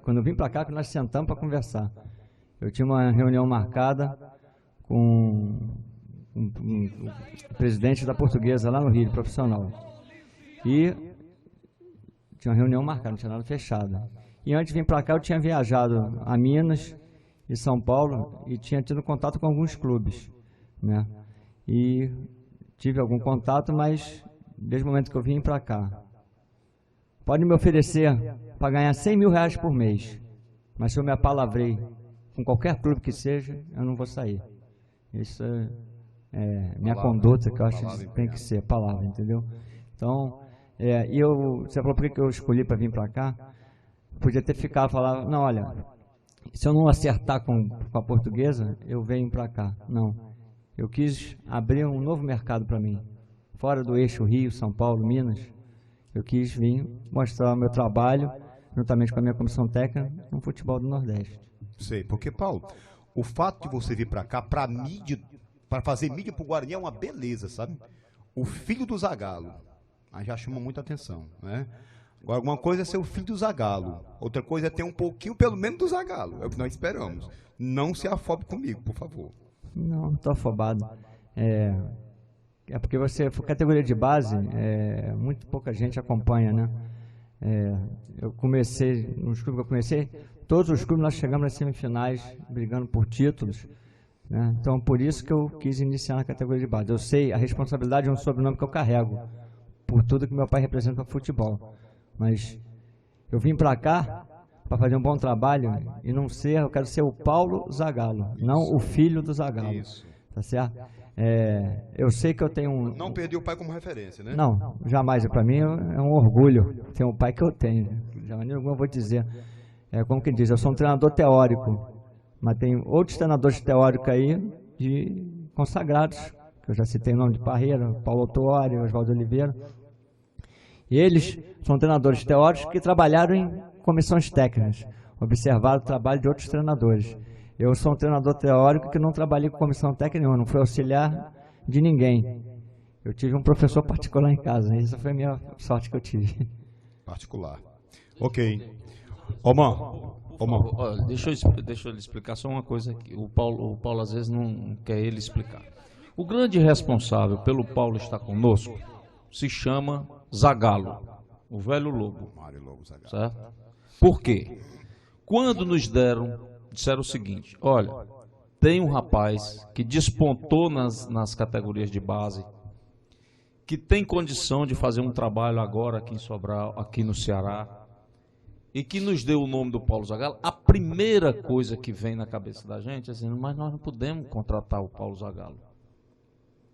eu vim para cá, que nós sentamos para conversar. Eu tinha uma reunião marcada com o presidente da Portuguesa lá no Rio, profissional. E tinha uma reunião marcada, não tinha nada fechado. E antes de vir para cá, eu tinha viajado a Minas e São Paulo e tinha tido contato com alguns clubes, né? E tive algum contato, mas desde o momento que eu vim para cá, pode me oferecer para ganhar 100 mil reais por mês, mas se eu me apalavrei com qualquer clube que seja, eu não vou sair. Isso é minha conduta, que eu acho que tem que ser palavra, entendeu? Então, você falou por que eu escolhi para vir para cá? Podia ter ficado e falar, não, olha, se eu não acertar com a Portuguesa, eu venho para cá. Não, eu quis abrir um novo mercado para mim, fora do eixo Rio, São Paulo, Minas. Eu quis vir mostrar o meu trabalho, juntamente com a minha comissão técnica, no futebol do Nordeste. Sei, porque, Paulo, o fato de você vir para cá, para mídia, para fazer mídia pro Guarani é uma beleza, sabe? O filho do Zagallo, aí já chama muita atenção, né? Agora, uma coisa é ser o filho do Zagallo, outra coisa é ter um pouquinho, pelo menos, do Zagallo, é o que nós esperamos. Não se afobe comigo, por favor. Não estou afobado. É porque você, categoria de base, muito pouca gente acompanha, né? Eu comecei, nos clubes que eu comecei, todos os clubes nós chegamos nas semifinais, brigando por títulos, né? Então, por isso que eu quis iniciar na categoria de base. Eu sei, a responsabilidade é um sobrenome que eu carrego, por tudo que meu pai representa no futebol. Mas eu vim para cá para fazer um bom trabalho e não ser, eu quero ser o Paulo Zagallo, não o filho do Zagallo. Isso. Tá certo? Eu sei que eu tenho um... Não perdi o pai como referência, né? Não, jamais. Para mim é um orgulho ter um pai que eu tenho. De maneira alguma eu vou dizer. Como que diz, eu sou um treinador teórico, mas tem outros treinadores teóricos aí de consagrados, que eu já citei o nome de Parreira, Paulo Autuori, Oswaldo Oliveira. E eles são treinadores teóricos que trabalharam em comissões técnicas, observaram o trabalho de outros treinadores. Eu sou um treinador teórico que não trabalhei com comissão técnica, não fui auxiliar de ninguém. Eu tive um professor particular em casa, essa foi a minha sorte que eu tive. Particular. Ok. Omar. Deixa eu lhe explicar só uma coisa aqui. O Paulo às vezes não quer ele explicar. O grande responsável pelo Paulo estar conosco se chama Zagallo, o velho lobo. Mário Lobo Zagallo. Certo? Por quê? Quando nos disseram o seguinte: olha, tem um rapaz que despontou nas categorias de base, que tem condição de fazer um trabalho agora aqui em Sobral, aqui no Ceará, e que nos deu o nome do Paulo Zagallo, a primeira coisa que vem na cabeça da gente é assim, mas nós não podemos contratar o Paulo Zagallo.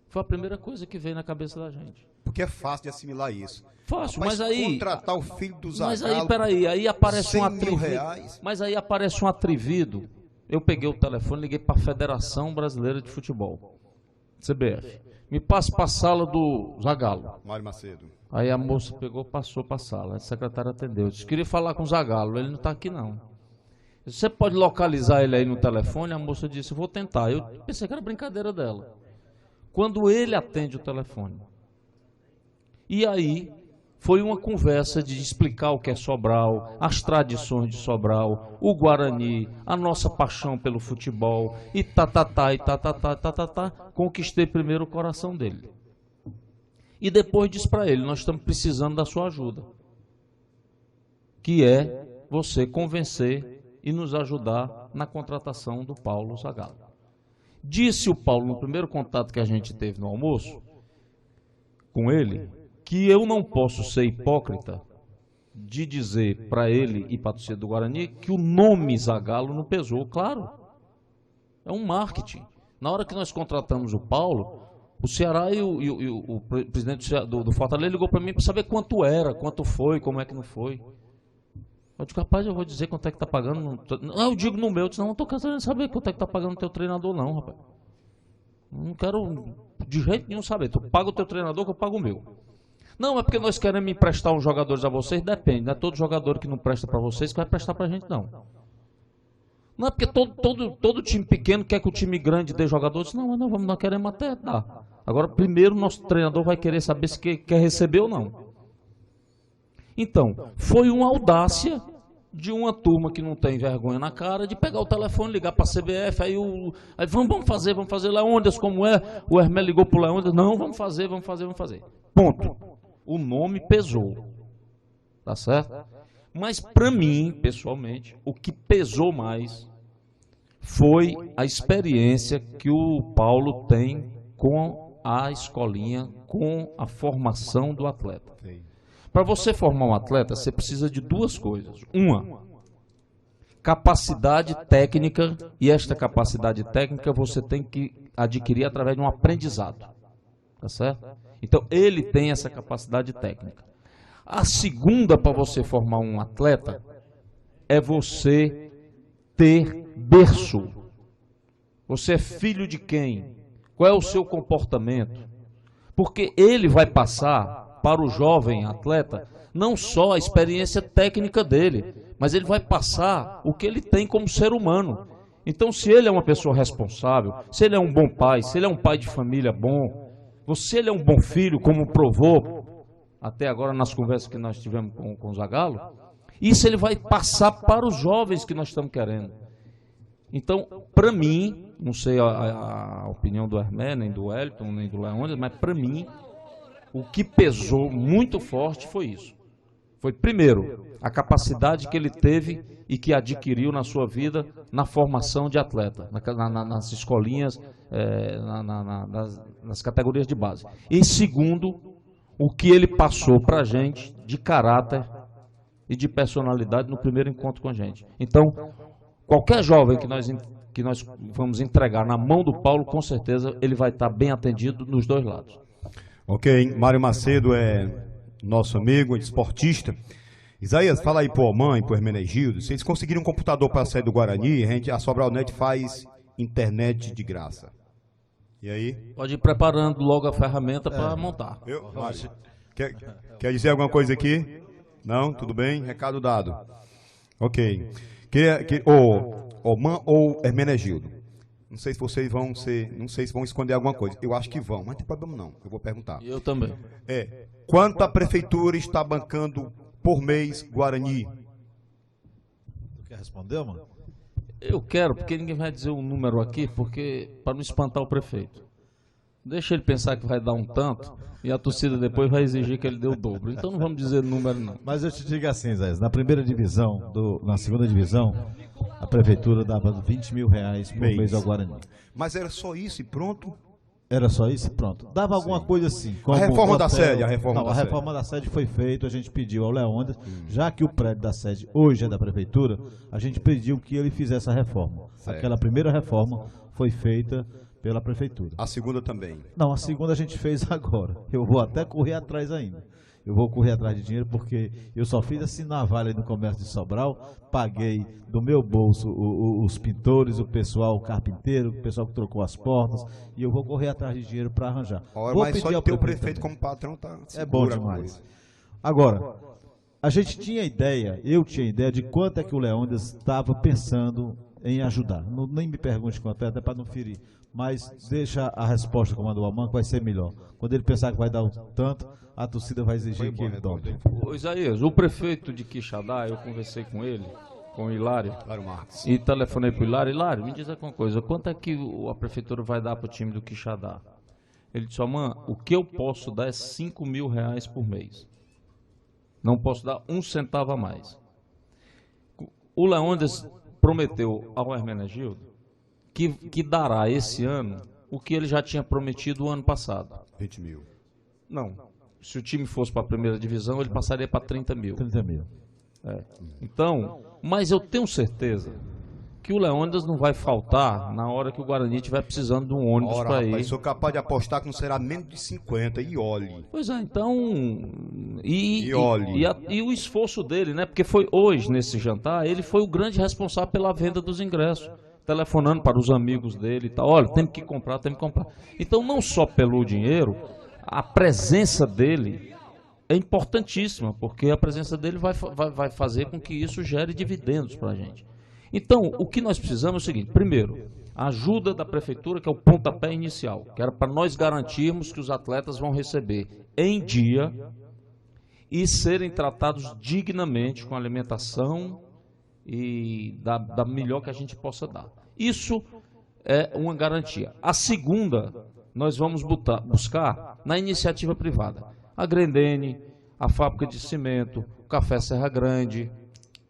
Foi a primeira coisa que veio na cabeça da gente. Porque é fácil de assimilar isso. Fácil, mas aí... contratar o filho do Zagallo... Mas aí, peraí, aí aparece um atrevido... R$100.000. Mas aí aparece um atrevido. Eu peguei o telefone, liguei para a Federação Brasileira de Futebol, CBF. Me passe para a sala do Zagallo. Mário Macedo. Aí a moça pegou, passou para a sala. A secretária atendeu. Eu disse, queria falar com o Zagallo. Ele não está aqui, não. Você pode localizar ele aí no telefone? A moça disse, vou tentar. Eu pensei que era brincadeira dela. Quando ele atende o telefone. E aí, foi uma conversa de explicar o que é Sobral, as tradições de Sobral, o Guarani, a nossa paixão pelo futebol, e conquistei primeiro o coração dele. E depois disse para ele, nós estamos precisando da sua ajuda, que é você convencer e nos ajudar na contratação do Paulo Zagallo. Disse o Paulo, no primeiro contato que a gente teve no almoço, com ele, que eu não posso ser hipócrita de dizer para ele e para a torcida do Guarani que o nome Zagallo não pesou. Claro, é um marketing. Na hora que nós contratamos o Paulo, o Ceará e o presidente do Fortaleza ligou para mim para saber quanto era, quanto foi, como é que não foi. Eu disse, rapaz, eu vou dizer quanto é que está pagando. Eu digo no meu, eu disse, não estou querendo saber quanto é que está pagando o teu treinador, não, rapaz. Não quero de jeito nenhum saber. Tu paga o teu treinador que eu pago o meu. Não, é porque nós queremos emprestar uns jogadores a vocês, depende. Não é todo jogador que não presta para vocês que vai prestar para a gente, não. Não é porque todo time pequeno quer que o time grande dê jogadores. Não, nós queremos até dar. Agora, primeiro, nosso treinador vai querer saber se quer receber ou não. Então, foi uma audácia de uma turma que não tem vergonha na cara de pegar o telefone, ligar para a CBF, aí vamos fazer, Leônidas, como é? O Hermé ligou para o Leônidas, não, vamos fazer. Ponto. O nome pesou, tá certo? Mas para mim, pessoalmente, o que pesou mais foi a experiência que o Paulo tem com a escolinha, com a formação do atleta. Para você formar um atleta, você precisa de duas coisas. Uma, capacidade técnica, e esta capacidade técnica você tem que adquirir através de um aprendizado. Tá certo? Então, ele tem essa capacidade técnica. A segunda, para você formar um atleta, é você ter berço. Você é filho de quem? Qual é o seu comportamento? Porque ele vai passar para o jovem atleta não só a experiência técnica dele, mas ele vai passar o que ele tem como ser humano. Então, se ele é uma pessoa responsável, se ele é um bom pai, se ele é um pai de família bom, ou se ele é um bom filho, como provou até agora nas conversas que nós tivemos com o Zagallo, isso ele vai passar para os jovens que nós estamos querendo. Então, para mim, não sei a opinião do Hermé, nem do Wellington, nem do Leônidas, mas para mim, o que pesou muito forte foi isso. Foi, primeiro, a capacidade que ele teve e que adquiriu na sua vida na formação de atleta, nas escolinhas, nas categorias de base. E segundo, o que ele passou para a gente de caráter e de personalidade no primeiro encontro com a gente. Então, qualquer jovem que nós vamos entregar na mão do Paulo, com certeza ele vai estar bem atendido nos dois lados. Ok, Mário Macedo é nosso amigo, esportista. Isaías, fala aí pro Alman e pro Hermenegildo, se eles conseguirem um computador para sair do Guarani, a Sobralnet faz internet de graça. E aí? Pode ir preparando logo a ferramenta para montar. Mário, quer dizer alguma coisa aqui? Não? Tudo bem? Recado dado. Ok. Alman ou Hermenegildo? Não sei se vocês vão não sei se vão esconder alguma coisa. Eu acho que vão, mas não tem problema não. Eu vou perguntar. Eu também. Quanto a prefeitura está bancando por mês Guarani? Tu quer responder, mano? Eu quero, porque ninguém vai dizer um número aqui, para não espantar o prefeito. Deixa ele pensar que vai dar um tanto e a torcida depois vai exigir que ele dê o dobro. Então não vamos dizer número não. Mas eu te digo assim, Zé, na primeira divisão, na segunda divisão, a prefeitura dava 20 mil reais por mês ao Guarani. Mas era só isso e pronto? Era só isso e pronto. Dava alguma coisa assim. A reforma da sede, a reforma da sede foi feita, a gente pediu ao Leônidas, já que o prédio da sede hoje é da prefeitura, a gente pediu que ele fizesse a reforma. Certo. Aquela primeira reforma foi feita pela prefeitura. A segunda também? Não, a segunda a gente fez agora. Eu vou até correr atrás ainda. Eu vou correr atrás de dinheiro porque eu só fiz assim na Vale no comércio de Sobral, paguei do meu bolso os pintores, o pessoal, o carpinteiro, o pessoal que trocou as portas, e eu vou correr atrás de dinheiro para arranjar. Mas só de ter o prefeito como patrão tá é bom demais. Agora, a gente tinha ideia, eu tinha ideia de quanto é que o Leônidas estava pensando em ajudar. Nem me pergunte quanto é, até para não ferir. Mas deixa a resposta, comandante Alman, que vai ser melhor. Quando ele pensar que vai dar tanto, a torcida vai exigir que ele dobre. Isaías, o prefeito de Quixadá, eu conversei com ele, com o Hilário, Marques, e telefonei para o Hilário. Hilário, me diz alguma coisa, quanto é que a prefeitura vai dar para o time do Quixadá? Ele disse, Alman, o que eu posso dar é 5 mil reais por mês. Não posso dar um centavo a mais. O Leônidas prometeu ao Hermenegildo que dará esse ano o que ele já tinha prometido o ano passado. 20 mil. Não. Se o time fosse para a primeira divisão, ele passaria para 30 mil. 30 mil. Então, mas eu tenho certeza que o Leônidas não vai faltar na hora que o Guarani estiver precisando de um ônibus para ir. Mas sou capaz de apostar que não será menos de 50, e olhe. Pois é, então... E olhe. E o esforço dele, né? Porque foi hoje, nesse jantar, ele foi o grande responsável pela venda dos ingressos. Telefonando para os amigos dele e tal, olha, temos que comprar. Então, não só pelo dinheiro, a presença dele é importantíssima, porque a presença dele vai fazer com que isso gere dividendos para a gente. Então, o que nós precisamos é o seguinte, primeiro, a ajuda da prefeitura, que é o pontapé inicial, que era para nós garantirmos que os atletas vão receber em dia e serem tratados dignamente com alimentação e da melhor que a gente possa dar. Isso é uma garantia. A segunda, nós vamos buscar na iniciativa privada. A Grendene, a fábrica de cimento, o Café Serra Grande,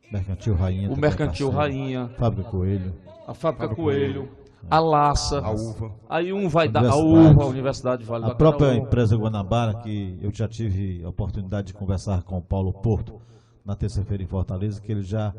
Mercantil Rainha, o Mercantil Rainha, Fábrica Coelho, a Fábrica Coelho, a Laça, a Uva. Aí vai dar a Uva, a Universidade Vale do Acaraú. A própria empresa Guanabara, que eu já tive a oportunidade de conversar com o Paulo Porto na terça-feira em Fortaleza, que ele já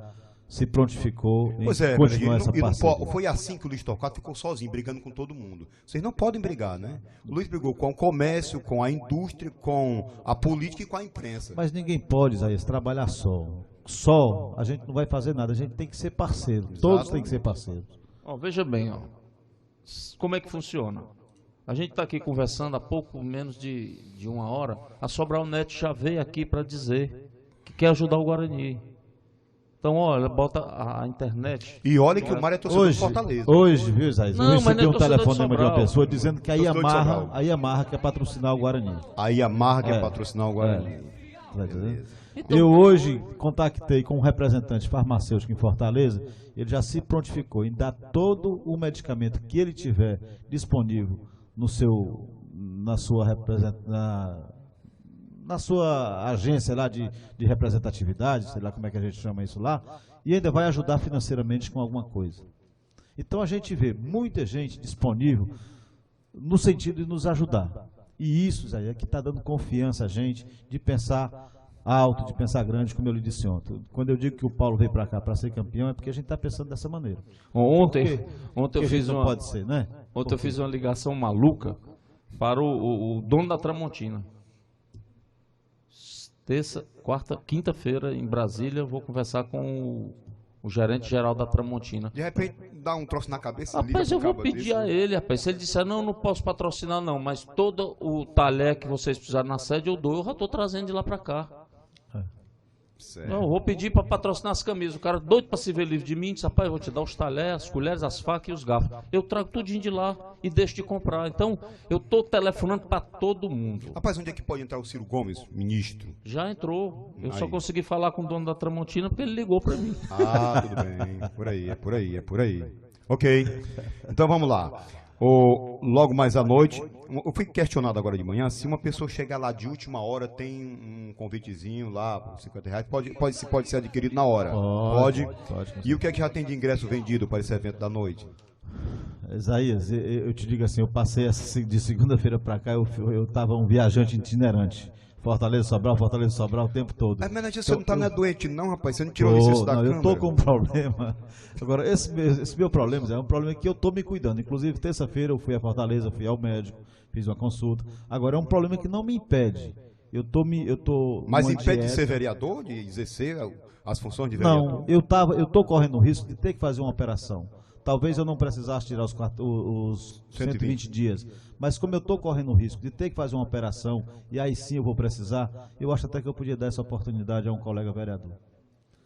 se prontificou em continuar essa parceria. Foi assim que o Luiz Torquato ficou sozinho, brigando com todo mundo. Vocês não podem brigar, né? O Luiz brigou com o comércio, com a indústria, com a política e com a imprensa. Mas ninguém pode, Isaías, trabalhar só. Só a gente não vai fazer nada, a gente tem que ser parceiro. Exato. Todos têm que ser parceiros. Veja bem, como é que funciona? A gente está aqui conversando há pouco menos de 1 hora. A Sobral Net já veio aqui para dizer que quer ajudar o Guarani. Então, olha, bota a internet. E olha que o Mário é torcedor do Fortaleza. Hoje, viu, Isaías? Eu Não, mas recebi não é um torcedor de telefonema de uma Sobral. pessoa dizendo que Torcedor de Sobral. a Yamaha quer patrocinar o Guarani. A Yamaha quer patrocinar o Guarani. Tá entendendo? Eu hoje contatei com um representante farmacêutico em Fortaleza, ele já se prontificou em dar todo o medicamento que ele tiver disponível no seu, na sua agência lá de representatividade, sei lá como é que a gente chama isso lá, e ainda vai ajudar financeiramente com alguma coisa. Então a gente vê muita gente disponível no sentido de nos ajudar. E isso aí é que está dando confiança a gente de pensar alto, de pensar grande, como eu lhe disse ontem. Quando eu digo que o Paulo veio para cá para ser campeão, é porque a gente está pensando dessa maneira. Ontem eu fiz não uma, pode ser, né? ontem eu fiz uma ligação maluca para o dono da Tramontina. Quinta-feira em Brasília, eu vou conversar com o gerente geral da Tramontina. De repente dá um troço na cabeça. Rapaz, liga eu pro vou cabo pedir desse. a ele, rapaz. Se ele disser, não posso patrocinar não, mas todo o talher que vocês precisarem na sede eu dou, eu já estou trazendo de lá para cá. Certo. Não, eu vou pedir para patrocinar as camisas. O cara doido para se ver livre de mim, disse, rapaz, eu vou te dar os talheres, as colheres, as facas e os garfos. Eu trago tudinho de lá e deixo de comprar. Então, eu estou telefonando para todo mundo. Rapaz, onde é que pode entrar o Ciro Gomes, ministro? Já entrou. Eu só Aí. consegui falar com o dono da Tramontina porque ele ligou para mim. Ah, tudo bem. Por aí, é por aí, é por aí. Ok. Então vamos lá. Logo mais à noite, eu fui questionado agora de manhã, se uma pessoa chegar lá de última hora, tem um convitezinho lá, por R$50, pode ser adquirido na hora. Pode. E o que é que já tem de ingresso vendido para esse evento da noite? Isaías, eu te digo assim, eu passei de segunda-feira para cá, eu estava um viajante itinerante. Fortaleza, Sobral o tempo todo. Mas você não está doente não, rapaz, você não tirou licença da câmera. Eu estou com um problema. Agora, esse meu problema é um problema que eu estou me cuidando. Inclusive, terça-feira eu fui a Fortaleza, fui ao médico, fiz uma consulta. Agora, é um problema que não me impede. Mas impede de ser vereador, de exercer as funções de vereador? Não, eu estou correndo o risco de ter que fazer uma operação. Talvez eu não precisasse tirar os 120 dias, mas como eu estou correndo o risco de ter que fazer uma operação, e aí sim eu vou precisar, eu acho até que eu podia dar essa oportunidade a um colega vereador.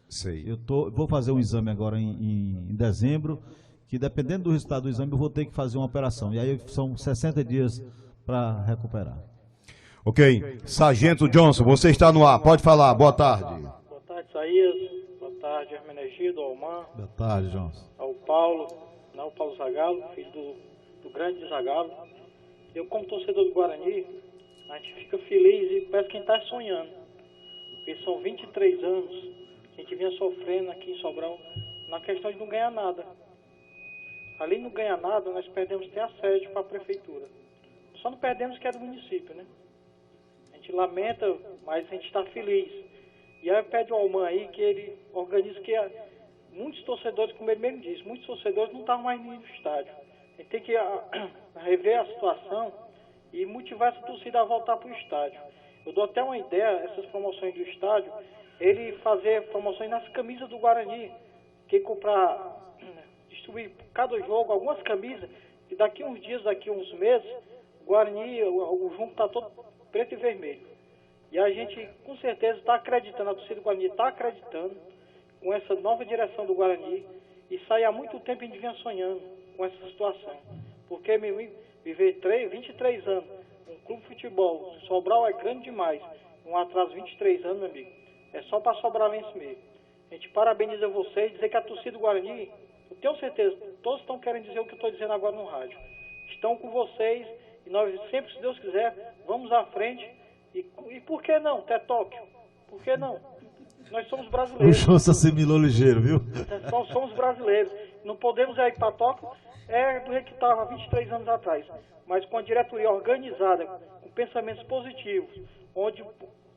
Sei. Vou fazer um exame agora em dezembro, que dependendo do resultado do exame eu vou ter que fazer uma operação, e aí são 60 dias para recuperar. Ok. Sargento Johnson, você está no ar, pode falar, boa tarde. Boa tarde, Isaías. Boa tarde, Hermenegildo, Alman. Boa tarde, Johnson. Ao Paulo, o Paulo Zagallo, filho do grande Zagallo. Eu, como torcedor do Guarani, a gente fica feliz e parece que a gente está sonhando. Porque são 23 anos que a gente vinha sofrendo aqui em Sobral na questão de não ganhar nada. Ali não ganhar nada, nós perdemos até a sede para a prefeitura. Só não perdemos que é do município, né? A gente lamenta, mas a gente está feliz. E aí pede ao Alman aí que ele organize que muitos torcedores, como ele mesmo disse, muitos torcedores não estavam mais indo no estádio. A gente tem que rever a situação e motivar essa torcida a voltar para o estádio. Eu dou até uma ideia, essas promoções do estádio, ele fazer promoções nas camisas do Guarani, que comprar, distribuir cada jogo algumas camisas, e daqui uns dias, daqui uns meses, o Guarani, o junto está todo preto e vermelho. E a gente, com certeza, está acreditando, a torcida do Guarani está acreditando com essa nova direção do Guarani, e sai há muito tempo a gente vinha sonhando com essa situação. Porque viver 23 anos, um clube de futebol, Sobral é grande demais, um atraso 23 anos, meu amigo, é só para sobralense mesmo. A gente parabeniza vocês, dizer que a torcida do Guarani, eu tenho certeza, todos estão querendo dizer o que eu estou dizendo agora no rádio. Estão com vocês, e nós sempre, se Deus quiser, vamos à frente. E por que não? Até Tóquio. Por que não? Nós somos brasileiros. O Johnson assimilou ligeiro, viu? Nós somos brasileiros. Não podemos ir para Tóquio, do jeito que estava há 23 anos atrás. Mas com a diretoria organizada, com pensamentos positivos, onde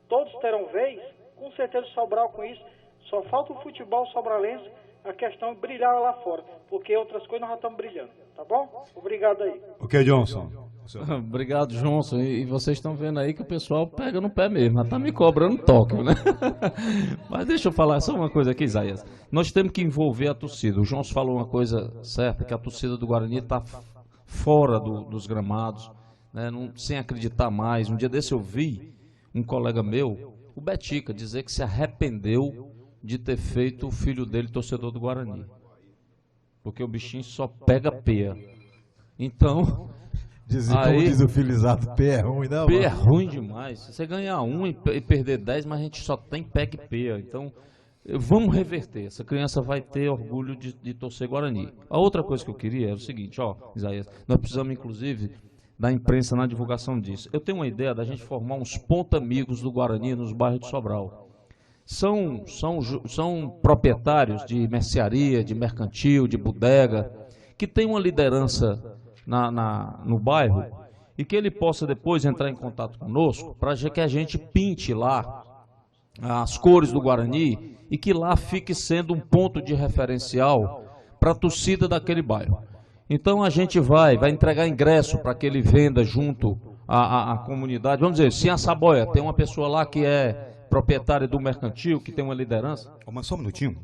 todos terão vez, com certeza o Sobral com isso. Só falta o futebol sobralense, a questão é brilhar lá fora. Porque outras coisas nós já estamos brilhando. Tá bom? Obrigado aí. Ok, Johnson. Obrigado, Johnson. E vocês estão vendo aí que o pessoal pega no pé mesmo. Mas tá me cobrando toque, né? Mas deixa eu falar só uma coisa aqui, Isaías. Nós temos que envolver a torcida. O Johnson falou uma coisa certa, que a torcida do Guarani está fora dos gramados, né, sem acreditar mais. Um dia desse eu vi um colega meu, o Betica, dizer que se arrependeu de ter feito o filho dele torcedor do Guarani, porque o bichinho só pega peia. Então, como diz o filizado, P é ruim, não? P é ruim demais. Você ganhar um e perder 10, mas a gente só tem pega e peia. Então, vamos reverter. Essa criança vai ter orgulho de torcer Guarani. A outra coisa que eu queria era o seguinte, ó, Isaías, nós precisamos, inclusive, da imprensa na divulgação disso. Eu tenho uma ideia da gente formar uns ponta amigos do Guarani nos bairros de Sobral. São proprietários de mercearia, de mercantil, de bodega, que tem uma liderança no bairro e que ele possa depois entrar em contato conosco para que a gente pinte lá as cores do Guarani e que lá fique sendo um ponto de referencial para a torcida daquele bairro. Então a gente vai entregar ingresso para que ele venda junto à comunidade. Vamos dizer, se a Saboia tem uma pessoa lá que é proprietária do mercantil, que tem uma liderança. Mas só um minutinho.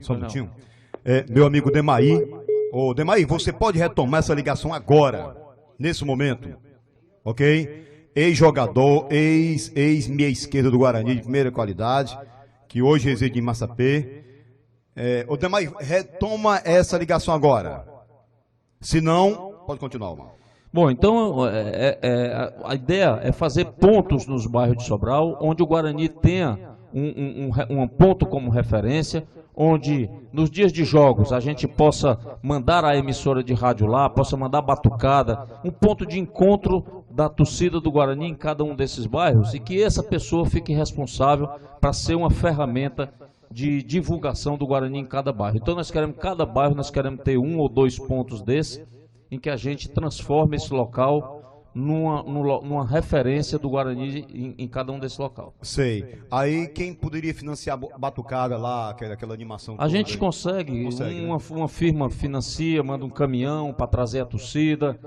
Meu amigo Demaí. Ô, Demaí, você pode retomar essa ligação agora, nesse momento, ok? Ex-jogador, ex-meia esquerda do Guarani de primeira qualidade, que hoje reside em Massapê. Ô, Demaí, retoma essa ligação agora. Se não, pode continuar, Omar. Bom, então a ideia é fazer pontos nos bairros de Sobral, onde o Guarani tenha um ponto como referência, onde nos dias de jogos a gente possa mandar a emissora de rádio lá, possa mandar batucada, um ponto de encontro da torcida do Guarani em cada um desses bairros e que essa pessoa fique responsável para ser uma ferramenta de divulgação do Guarani em cada bairro. Então cada bairro nós queremos ter 1 ou 2 pontos desses, em que a gente transforma esse local numa referência do Guarani em cada um desse local. Sei. Aí quem poderia financiar a batucada lá, aquela animação? A gente consegue né? Uma firma financia, manda um caminhão para trazer a torcida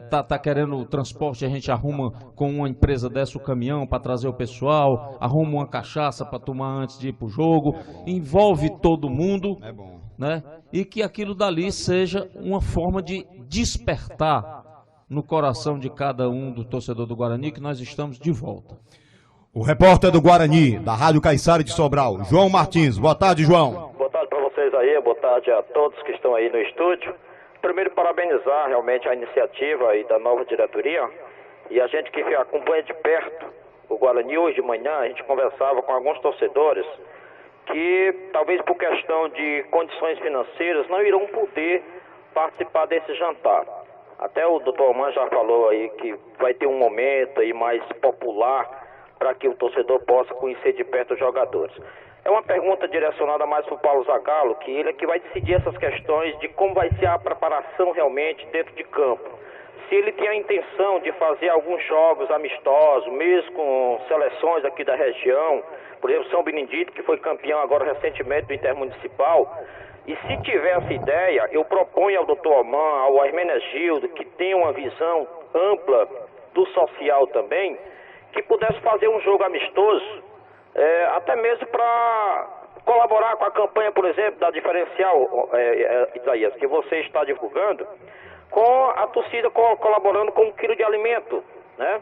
tá querendo o transporte, a gente arruma com uma empresa dessa o caminhão para trazer o pessoal, arruma uma cachaça para tomar antes de ir para o jogo, envolve todo mundo, né? E que aquilo dali seja uma forma de despertar no coração de cada um do torcedor do Guarani que nós estamos de volta. O repórter do Guarani, da Rádio Caiçara de Sobral, João Martins. Boa tarde, João. Boa tarde para vocês aí, boa tarde a todos que estão aí no estúdio. Primeiro, parabenizar realmente a iniciativa aí da nova diretoria e a gente que acompanha de perto o Guarani. Hoje de manhã a gente conversava com alguns torcedores que talvez por questão de condições financeiras não irão poder participar desse jantar. Até o doutor Armando já falou aí que vai ter um momento aí mais popular para que o torcedor possa conhecer de perto os jogadores. É uma pergunta direcionada mais para o Paulo Zagallo, que ele é que vai decidir essas questões de como vai ser a preparação realmente dentro de campo. Se ele tem a intenção de fazer alguns jogos amistosos, mesmo com seleções aqui da região, por exemplo, São Benedito, que foi campeão agora recentemente do Intermunicipal. E se tiver essa ideia, eu proponho ao doutor Alman, ao Hermenegildo, que tem uma visão ampla do social também, que pudesse fazer um jogo amistoso, até mesmo para colaborar com a campanha, por exemplo, da Diferencial, Isaías, que você está divulgando, com a torcida colaborando com 1 quilo de alimento, né?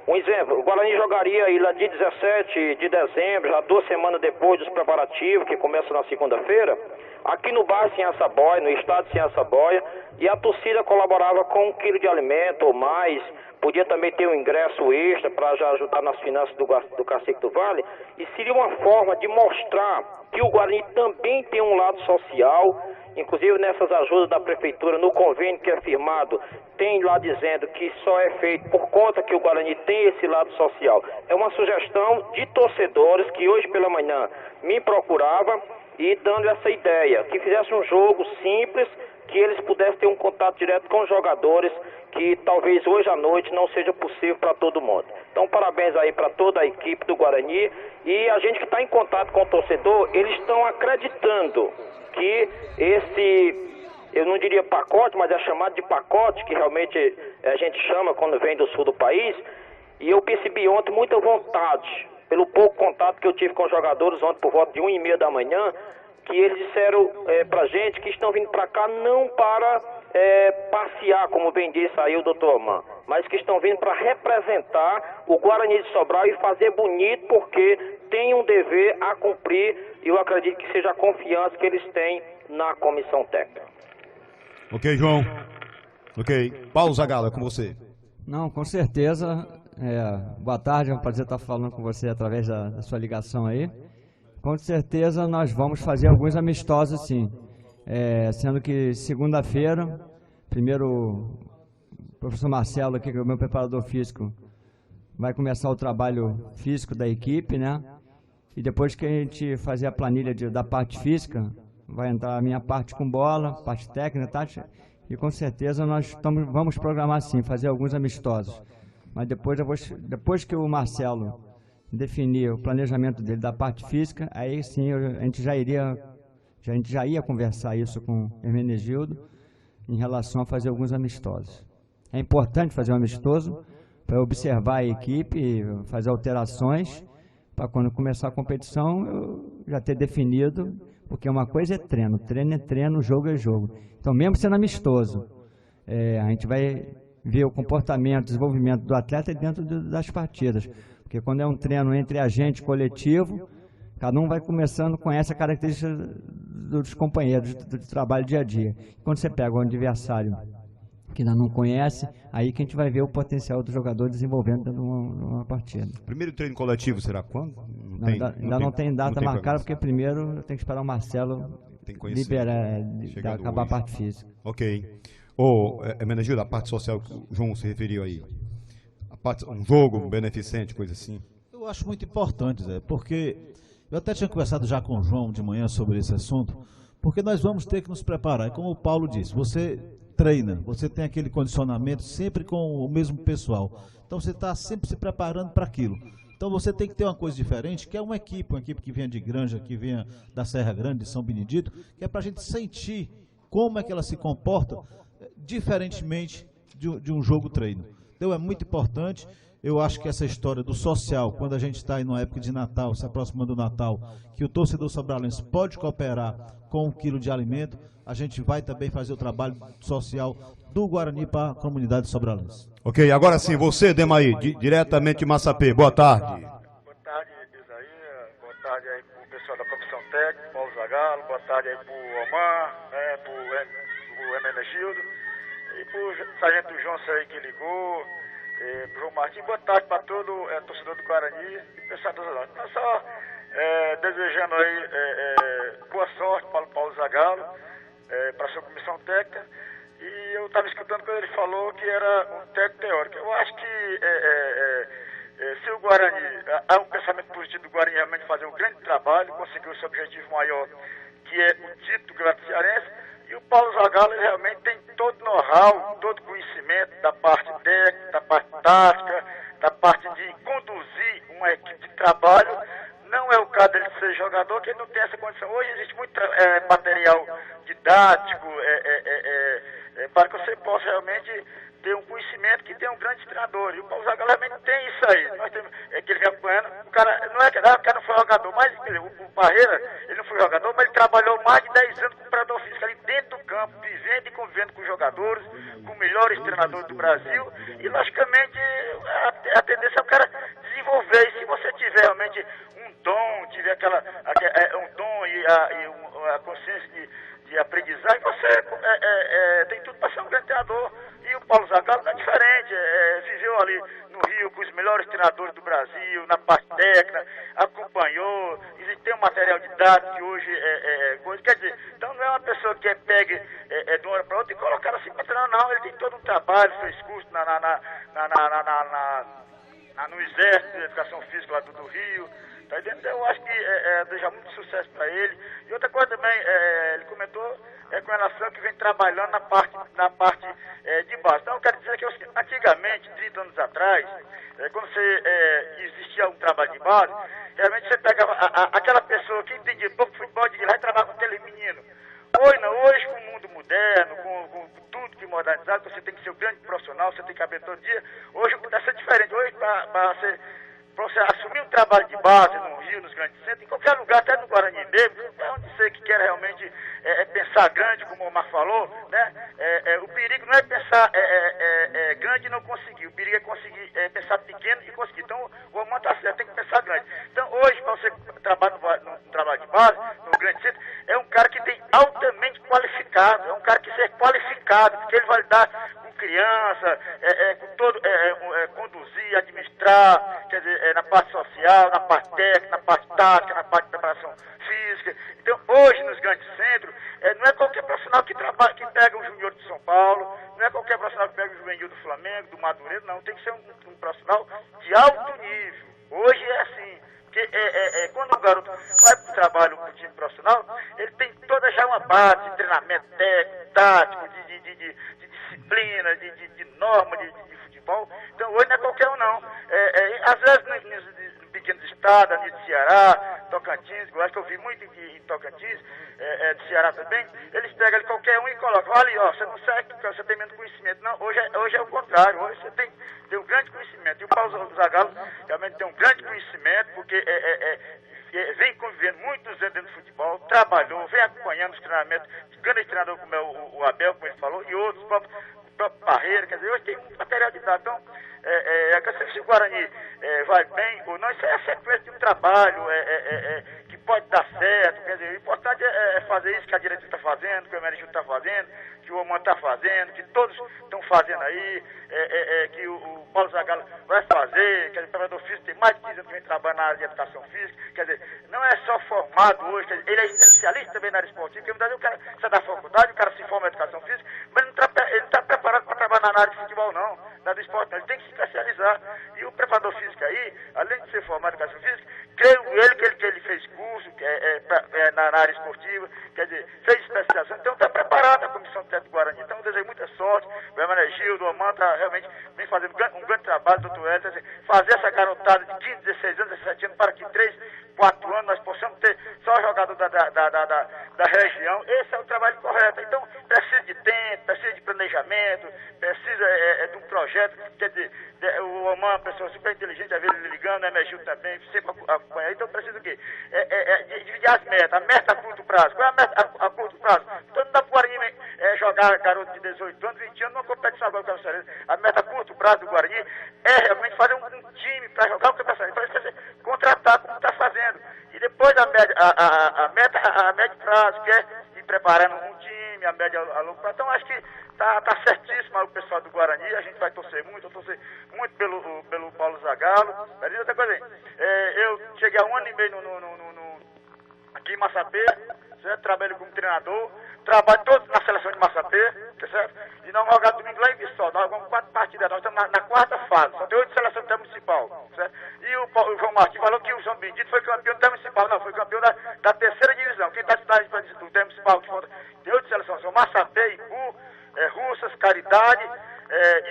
Um exemplo, o Guarani jogaria aí lá dia 17 de dezembro, já 2 semanas depois dos preparativos, que começam na segunda-feira, aqui no bairro Sem Saboia, no estado de Sem Saboia, e a torcida colaborava com 1 quilo de alimento ou mais, podia também ter um ingresso extra para já ajudar nas finanças do Cacique do Vale, e seria uma forma de mostrar que o Guarani também tem um lado social, inclusive nessas ajudas da prefeitura, no convênio que é firmado, tem lá dizendo que só é feito por conta que o Guarani tem esse lado social. É uma sugestão de torcedores que hoje pela manhã me procurava e dando essa ideia, que fizesse um jogo simples, que eles pudessem ter um contato direto com os jogadores, que talvez hoje à noite não seja possível para todo mundo. Então, parabéns aí para toda a equipe do Guarani, e a gente que está em contato com o torcedor, eles estão acreditando que esse, eu não diria pacote, mas é chamado de pacote, que realmente a gente chama quando vem do sul do país, e eu percebi ontem muita vontade, pelo pouco contato que eu tive com os jogadores ontem por volta de 1h30 da manhã, que eles disseram pra gente que estão vindo para cá não para passear, como bem disse aí o doutor Aman, mas que estão vindo para representar o Guarani de Sobral e fazer bonito, porque tem um dever a cumprir, e eu acredito que seja a confiança que eles têm na comissão técnica. Ok, João. Ok. Paulo Zagallo, é com você. Não, com certeza. Boa tarde, é um prazer estar falando com você através da sua ligação aí. Com certeza nós vamos fazer alguns amistosos, sim. Sendo que segunda-feira, primeiro o professor Marcelo, aqui, que é o meu preparador físico, vai começar o trabalho físico da equipe, né? E depois que a gente fazer a planilha da parte física, vai entrar a minha parte com bola, parte técnica, tática, e com certeza nós vamos programar sim, fazer alguns amistosos. Mas depois que o Marcelo definir o planejamento dele da parte física, aí sim a gente já ia conversar isso com o Hermenegildo em relação a fazer alguns amistosos. É importante fazer um amistoso para observar a equipe, fazer alterações, para quando começar a competição eu já ter definido, porque uma coisa é treino é treino, jogo é jogo. Então, mesmo sendo amistoso, a gente vai ver o comportamento, o desenvolvimento do atleta dentro das partidas. Porque quando é um treino entre a gente, coletivo, cada um vai começando, conhece a característica dos companheiros do trabalho dia a dia. Quando você pega um adversário que ainda não conhece, aí que a gente vai ver o potencial do jogador desenvolvendo dentro de uma partida. Primeiro treino coletivo será quando? Ainda não tem data marcada, porque primeiro eu tenho que esperar o Marcelo liberar, acabar a parte física. Ok. Hermenegildo, a parte social que o João se referiu aí, um jogo beneficente, coisa assim. Eu acho muito importante, Zé, porque eu até tinha conversado já com o João de manhã sobre esse assunto, porque nós vamos ter que nos preparar. E como o Paulo disse, você treina, você tem aquele condicionamento sempre com o mesmo pessoal. Então você está sempre se preparando para aquilo. Então você tem que ter uma coisa diferente, que é uma equipe que venha de Granja, que venha da Serra Grande, de São Benedito, que é para a gente sentir como é que ela se comporta diferentemente de um jogo-treino. Então é muito importante. Eu acho que essa história do social, quando a gente está aí numa época de Natal, se aproximando do Natal, que o torcedor sobralense pode cooperar com 1 quilo de alimento, a gente vai também fazer o trabalho social do Guarani para a comunidade sobralense. Ok, agora sim, você, Demaí, diretamente de Massapê, boa tarde. Boa tarde, Isaías, boa tarde aí para o pessoal da comissão técnica, Paulo Zagallo, boa tarde aí para o Omar, para o Hermenegildo, e para o sargento João aí que ligou, para o João Martins, boa tarde para todo torcedor do Guarani e pessoal do Zagallo. Então, só desejando aí boa sorte para o Paulo Zagallo, para a sua comissão técnica. E eu estava escutando quando ele falou que era um técnico teórico. Eu acho que se o Guarani, há um pensamento positivo do Guarani realmente fazer um grande trabalho, conseguir o seu objetivo maior, que é o título do Campeonato Cearense, e o Paulo Zagallo realmente tem todo know-how, todo conhecimento da parte técnica, da parte tática, da parte de conduzir uma equipe de trabalho. Não é o caso dele ser jogador, que ele não tem essa condição. Hoje existe muito material didático para que você possa realmente ter um conhecimento que tem um grande treinador. E o Paulo Zagallo realmente tem isso aí. Nós temos, que ele vem acompanhando. O cara não é que o cara não foi jogador, mas o Parreira, ele não foi jogador, mas ele trabalhou mais de 10 anos com o preparador físico ali dentro do campo, vivendo e convivendo com os jogadores, com os melhores treinadores do Brasil. E, logicamente, a tendência é o cara desenvolver. E se você tiver realmente um dom, tiver um dom e a consciência de aprendizagem, você tem tudo para ser um grande treinador. E o Paulo Zagallo não é diferente, viveu ali no Rio com os melhores treinadores do Brasil, na parte técnica, acompanhou, e tem um material didático que hoje coisa. Quer dizer, então não é uma pessoa que pegue de uma hora para outra e colocar ela assim para treinar, não. Ele tem todo um trabalho, fez curso no Exército de Educação Física lá do Rio. Tá entendendo? Eu acho que deseja muito sucesso para ele. E outra coisa também, ele comentou com relação que vem trabalhando na parte de base. Então eu quero dizer que antigamente, 30 anos atrás, quando existia um trabalho de base, realmente você pegava aquela pessoa que entendia pouco futebol e lá e trabalhava com aquele menino. Hoje com o mundo moderno, com tudo que modernizado, você tem que ser um grande profissional, você tem que abrir todo dia. Hoje está sendo diferente. Hoje para você assumir um trabalho de base no Rio, nos grande centro, em qualquer lugar, até no Guarani mesmo, é onde você que quer realmente pensar grande, como o Omar falou, né? O perigo não é pensar grande e não conseguir, o perigo é conseguir pensar pequeno e conseguir. Então, o Omar está certo, tem que pensar grande. Então, hoje, para você trabalhar no trabalho de base, no grande centro, é um cara que tem altamente qualificado, é um cara que seja qualificado, porque ele vai lidar com criança, com todo, conduzir, administrar, quer dizer, na parte social, na parte técnica, na parte tática, na parte de preparação física. Então, hoje, nos grandes centros, não é qualquer profissional que trabalha, que pega um júnior de São Paulo, não é qualquer profissional que pega um juvenil do Flamengo, do Madureira, não, tem que ser um profissional de alto nível. Hoje é assim. Porque quando o garoto vai para o trabalho com o time profissional, ele tem toda já uma base de treinamento técnico, tático, de disciplina, de norma de futebol. Então hoje não é qualquer um não. Às vezes em pequenos estados, ali de Ceará, Tocantins, eu acho que eu vi muito em Tocantins, de Ceará também, eles pegam ali qualquer um e colocam, olha aí, ó, você não sabe porque você tem menos conhecimento. Não, hoje é o contrário, hoje você tem um grande conhecimento. E o Paulo Zagallo realmente tem um grande conhecimento, porque vem convivendo muitos anos dentro do futebol, trabalhou, vem acompanhando os treinamentos de grandes treinadores como é o Abel, como ele falou, e outros, o próprio Barreira, quer dizer, hoje tem um material de idade. Então, se o Guarani vai bem ou não, isso é a sequência de um trabalho que pode dar certo, quer dizer, o importante é fazer isso que a direita está fazendo, que o Emergio está fazendo, que o Oman está fazendo, que todos estão fazendo aí, que o Paulo Zagallo vai fazer, quer dizer, o preparador físico tem mais de 15 anos que vem trabalhando na área de educação física, quer dizer, não é só formado hoje, quer dizer, ele é especialista também na área esportiva, porque muitas vezes o cara sai da faculdade, o cara se forma em educação física, mas ele não está preparado para trabalhar na área de futebol não, na área do esporte não, ele tem que se especializar. E o preparador físico aí, além de ser formado em educação física, creio que ele fez curso na área esportiva, quer dizer, fez especialização, então está preparado a comissão técnica do Guarani. Então eu desejo muita sorte, o Emenegildo, o Oman está realmente vem fazendo um grande trabalho, doutor Hélio, fazer essa garotada de 15, 16 anos, 17 anos, para que 3, 4 anos nós possamos ter só jogador da região. Esse é o trabalho correto. Então precisa de tempo, precisa de planejamento, precisa de um projeto, quer dizer, o Oman é uma pessoa super inteligente, às vezes ele ligando, o Megil também, sempre acompanha. Então precisa do quê? Dividir as metas. A meta a curto prazo. Qual é a meta a curto prazo? Então não dá para o Guarani jogar garoto de 18 anos, 20 anos, numa competição agora com o Campeonato. A meta a curto prazo do Guarani é realmente fazer um time para jogar o Campeonato. Para contratar como está fazendo. E depois a meta a médio prazo, que é ir preparando um time, a média a longo prazo. Então acho que tá certíssimo o pessoal do Guarani, a gente vai torcer muito, eu torcer muito pelo Paulo Zagallo. Mas outra coisa aí, eu cheguei há 1 ano e meio aqui em Massapê, certo? Trabalho como treinador, trabalho todo na seleção de Massapê, certo? E nós vamos jogar domingo lá em Viçosa, nós jogamos 4 partidas, nós estamos na 4ª fase, só tem 8 seleções municipal, certo? E o João Martins falou que o São Bendito foi campeão do municipal, não, foi campeão da 3ª divisão. Quem está estudando do municipal, tem 8 seleções, são Massapê, Ipu, Russas, Caridade,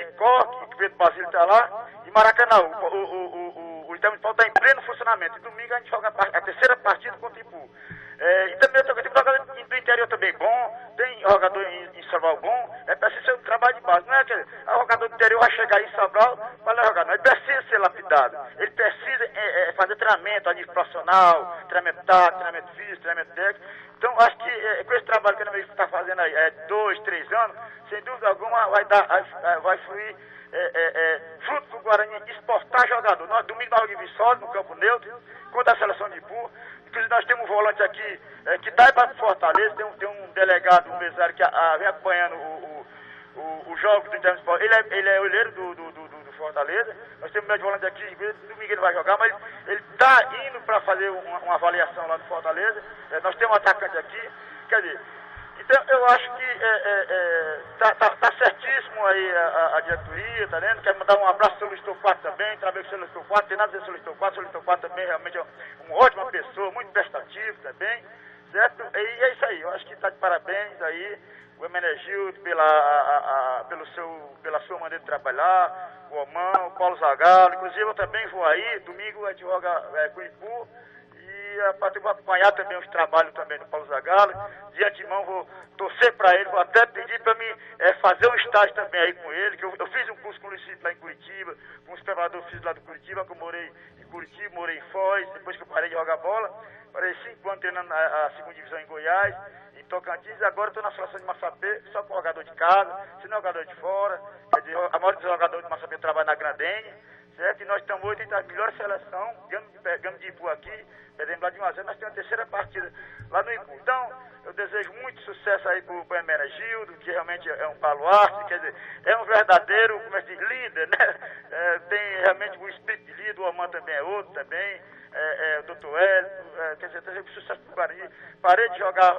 Icó, que Pedro Basílio está lá, e Maracanã. O municipal está em pleno funcionamento. E domingo a gente joga a 3ª partida contra o Ipu. E também tem jogador do interior também bom, tem jogador em Sobral bom, precisa ser um trabalho de base. Não é que o jogador do interior vai chegar em Sobral para jogar, não. Ele precisa ser lapidado, ele precisa fazer treinamento a nível profissional, treinamento tático, treinamento físico, treinamento técnico. Então acho que com esse trabalho que a gente está fazendo aí, 2, 3 anos, sem dúvida alguma vai fluir fruto para o Guarani exportar jogador. Domingo nós jogamos em Viçosa, no campo neutro, contra a seleção de Ipu. Inclusive nós temos um volante aqui que dá para Fortaleza, tem um delegado, um mesário que vem acompanhando o jogo do Intermunicipal. Ele é olheiro do Fortaleza. Nós temos um médio volante aqui, domingo ele vai jogar, mas ele está indo para fazer uma avaliação lá no Fortaleza. Nós temos um atacante aqui, quer dizer, então eu acho que tá certíssimo aí a diretoria, tá vendo? Quero mandar um abraço ao seu Luiz Torquato também, trabalhei com o seu Luiz Torquato, tem nada a dizer com o seu Luiz Torquato também realmente é uma ótima pessoa, muito prestativo também, certo? E é isso aí, eu acho que está de parabéns aí, o Emenegildo pela sua maneira de trabalhar, o Oman, o Paulo Zagallo, inclusive eu também vou aí, domingo a gente joga com o Ipu, e eu vou acompanhar também os trabalhos também do Paulo Zagallo. De antemão vou torcer para ele, vou até pedir para mim fazer um estágio também aí com ele, que eu fiz um curso com o Luciano lá em Curitiba, com os preparadores físicos lá do Curitiba, que eu morei em Curitiba, morei em Foz, depois que eu parei de jogar bola, parei 5 anos treinando a segunda divisão em Goiás, em Tocantins, agora estou na seleção de Massapê, só com jogador de casa, se não jogador de fora, quer dizer, a maioria dos jogadores de Massapê trabalha na Grandenha, certo? E nós estamos hoje entre as melhores seleções, ganhamos de Ipu aqui, perdemos lá de 1-0, nós temos a terceira partida lá no Ipu. Então, eu desejo muito sucesso aí para o Hermenegildo, que realmente é um baluarte, quer dizer, é um verdadeiro, como é que diz, líder, né? Tem realmente um espírito de líder, o Aman também é outro também, o Dr. Hélio, quer dizer, desejo sucesso para o Guarani. Parei de jogar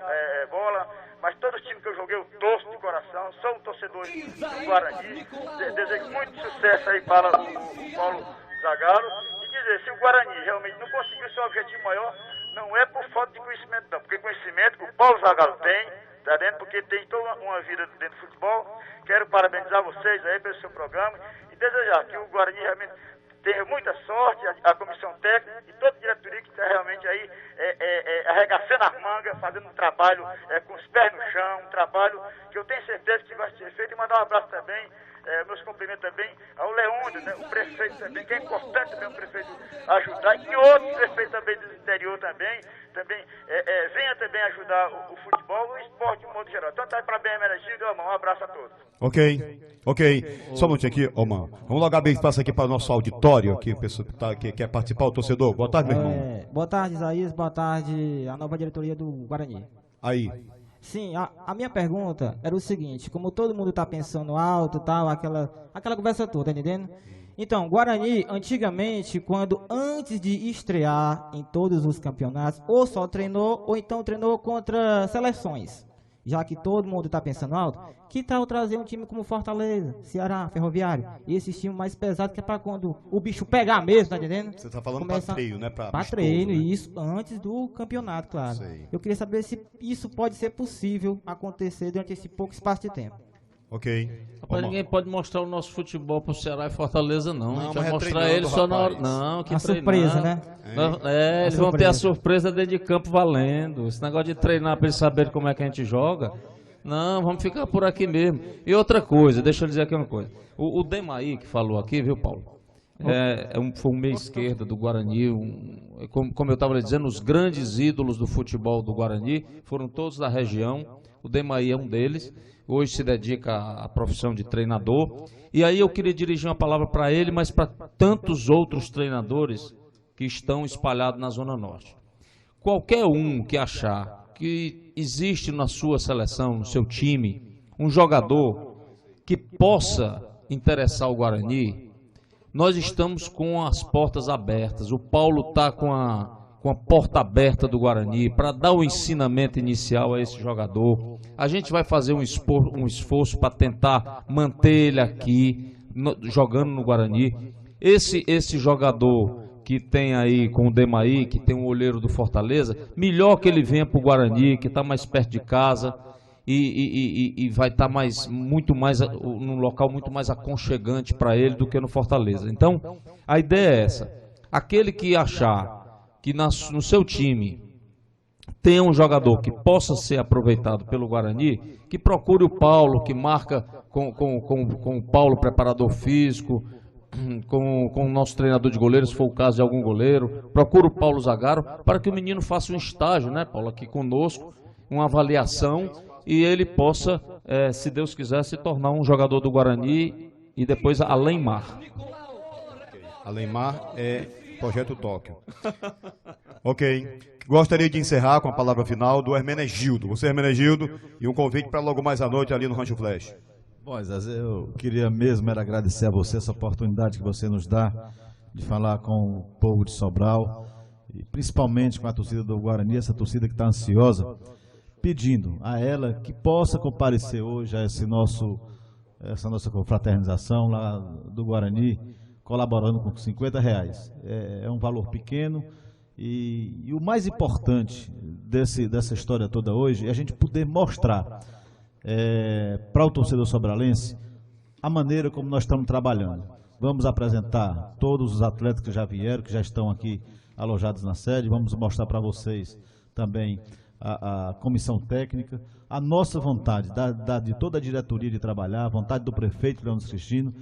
bola, mas todo time que eu joguei eu torço de coração, sou um torcedor do Guarani, desejo muito sucesso aí para o Paulo Zagallo, e dizer, se o Guarani realmente não conseguiu seu objetivo maior, não é por falta de conhecimento não, porque conhecimento o Paulo Zagallo tem, tá dentro, porque tem toda uma vida dentro do futebol. Quero parabenizar vocês aí pelo seu programa e desejar que o Guarani realmente tenha muita sorte, a comissão técnica e toda a diretoria que está realmente aí arregaçando as mangas, fazendo um trabalho com os pés no chão, um trabalho que eu tenho certeza que vai ser feito. E mandar um abraço também, meus cumprimentos também ao Leôndio, né, o prefeito também, que é importante também o prefeito ajudar, e outros prefeitos também do interior também venha também ajudar o futebol e o esporte de um modo geral. Então tá, parabéns, Hermenegildo, um abraço a todos. Ok. Só um minutinho aqui, Omar. Vamos logo abrir espaço aqui para o nosso auditório, aqui, o pessoal que quer participar, o torcedor. Boa tarde, meu irmão. Boa tarde, Isaías. Boa tarde, a nova diretoria do Guarani. Aí. Sim, a minha pergunta era o seguinte, como todo mundo está pensando alto e tal, aquela conversa toda, tá entendendo? Então, Guarani, antigamente, antes de estrear em todos os campeonatos, ou só treinou, ou então treinou contra seleções. Já que todo mundo está pensando alto, que tal trazer um time como Fortaleza, Ceará, Ferroviário, e esse time mais pesado, que é para quando o bicho pegar mesmo, tá entendendo? Você está falando para treino, né? Para treino, né? Isso antes do campeonato, claro. Sei. Eu queria saber se isso pode ser possível acontecer durante esse pouco espaço de tempo. Ok. Rapaz, ninguém pode mostrar o nosso futebol pro Ceará e Fortaleza, não. A gente vai mostrar ele só na hora. Não, que surpresa, né? Eles vão ter a surpresa dentro de campo valendo. Esse negócio de treinar para eles saberem como é que a gente joga. Não, vamos ficar por aqui mesmo. E outra coisa, deixa eu dizer aqui uma coisa. O Demaí que falou aqui, viu, Paulo? Foi um meia esquerda do Guarani. Como eu estava dizendo, os grandes ídolos do futebol do Guarani foram todos da região. O Demaí é um deles. Hoje se dedica à profissão de treinador. E aí eu queria dirigir uma palavra para ele, mas para tantos outros treinadores que estão espalhados na Zona Norte. Qualquer um que achar que existe na sua seleção, no seu time, um jogador que possa interessar o Guarani, nós estamos com as portas abertas. O Paulo está com a porta aberta do Guarani para dar o ensinamento inicial a esse jogador. A gente vai fazer um esforço para tentar manter ele aqui, jogando no Guarani. Esse jogador que tem aí com o Demaí, que tem um olheiro do Fortaleza, melhor que ele venha para o Guarani, que está mais perto de casa e vai estar muito mais num local muito mais aconchegante para ele do que no Fortaleza. Então, a ideia é essa. Aquele que achar que no seu time tenha um jogador que possa ser aproveitado pelo Guarani, que procure o Paulo, que marca com o Paulo, preparador físico, com o nosso treinador de goleiros, se for o caso de algum goleiro, procura o Paulo Zagallo, para que o menino faça um estágio, né, Paulo, aqui conosco, uma avaliação, e ele possa, se Deus quiser, se tornar um jogador do Guarani e depois Alemar. Alemar é Projeto Tóquio. Ok. Gostaria de encerrar com a palavra final do Hermenegildo. Você, Hermenegildo, e um convite para logo mais à noite ali no Rancho Flash. Bom, Zé, eu queria mesmo agradecer a você essa oportunidade que você nos dá de falar com o povo de Sobral, e principalmente com a torcida do Guarani, essa torcida que está ansiosa, pedindo a ela que possa comparecer hoje a essa nossa confraternização lá do Guarani, colaborando com R$50. É um valor pequeno e o mais importante dessa história toda hoje é a gente poder mostrar para o torcedor sobralense a maneira como nós estamos trabalhando. Vamos apresentar todos os atletas que já vieram, que já estão aqui alojados na sede. Vamos mostrar para vocês também a comissão técnica, a nossa vontade, de toda a diretoria de trabalhar, a vontade do prefeito Leandro Cristino,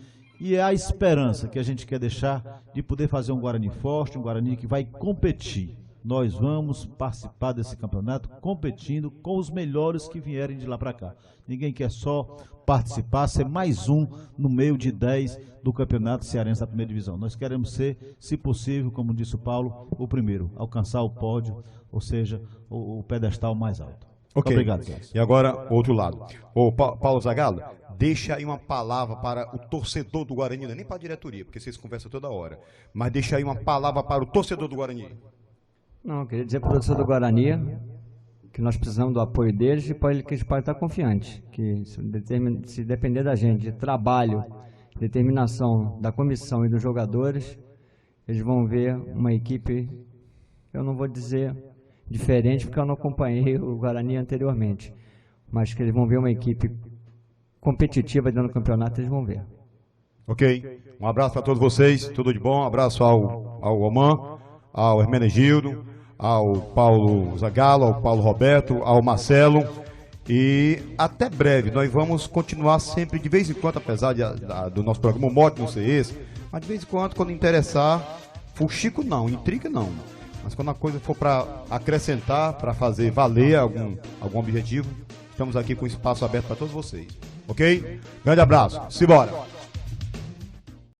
e é a esperança que a gente quer deixar de poder fazer um Guarani forte, um Guarani que vai competir. Nós vamos participar desse campeonato competindo com os melhores que vierem de lá para cá. Ninguém quer só participar, ser mais um no meio de 10 do campeonato cearense da primeira divisão. Nós queremos ser, se possível, como disse o Paulo, o primeiro, alcançar o pódio, ou seja, o pedestal mais alto. Ok. Obrigado, Celso. E agora, outro lado. Ô, Paulo Zagallo, deixa aí uma palavra para o torcedor do Guarani, não é nem para a diretoria, porque vocês conversam toda hora, mas deixa aí uma palavra para o torcedor do Guarani. Não, eu queria dizer para o torcedor do Guarani que nós precisamos do apoio deles e para que eles podem estar confiantes, que se depender da gente, de trabalho, determinação da comissão e dos jogadores, eles vão ver uma equipe, eu não vou dizer diferente, porque eu não acompanhei o Guarani anteriormente, mas que eles vão ver uma equipe competitiva dentro do campeonato, eles vão ver. Ok, um abraço para todos vocês, tudo de bom, um abraço ao Oman, ao Hermenegildo, ao Paulo Zagallo, ao Paulo Roberto, ao Marcelo, e até breve. Nós vamos continuar sempre, de vez em quando, apesar do nosso programa, o mote não ser esse, mas de vez em quando interessar, fuxico não, intriga não, mas quando a coisa for para acrescentar, para fazer valer algum objetivo, estamos aqui com espaço aberto para todos vocês, ok? Grande abraço, simbora!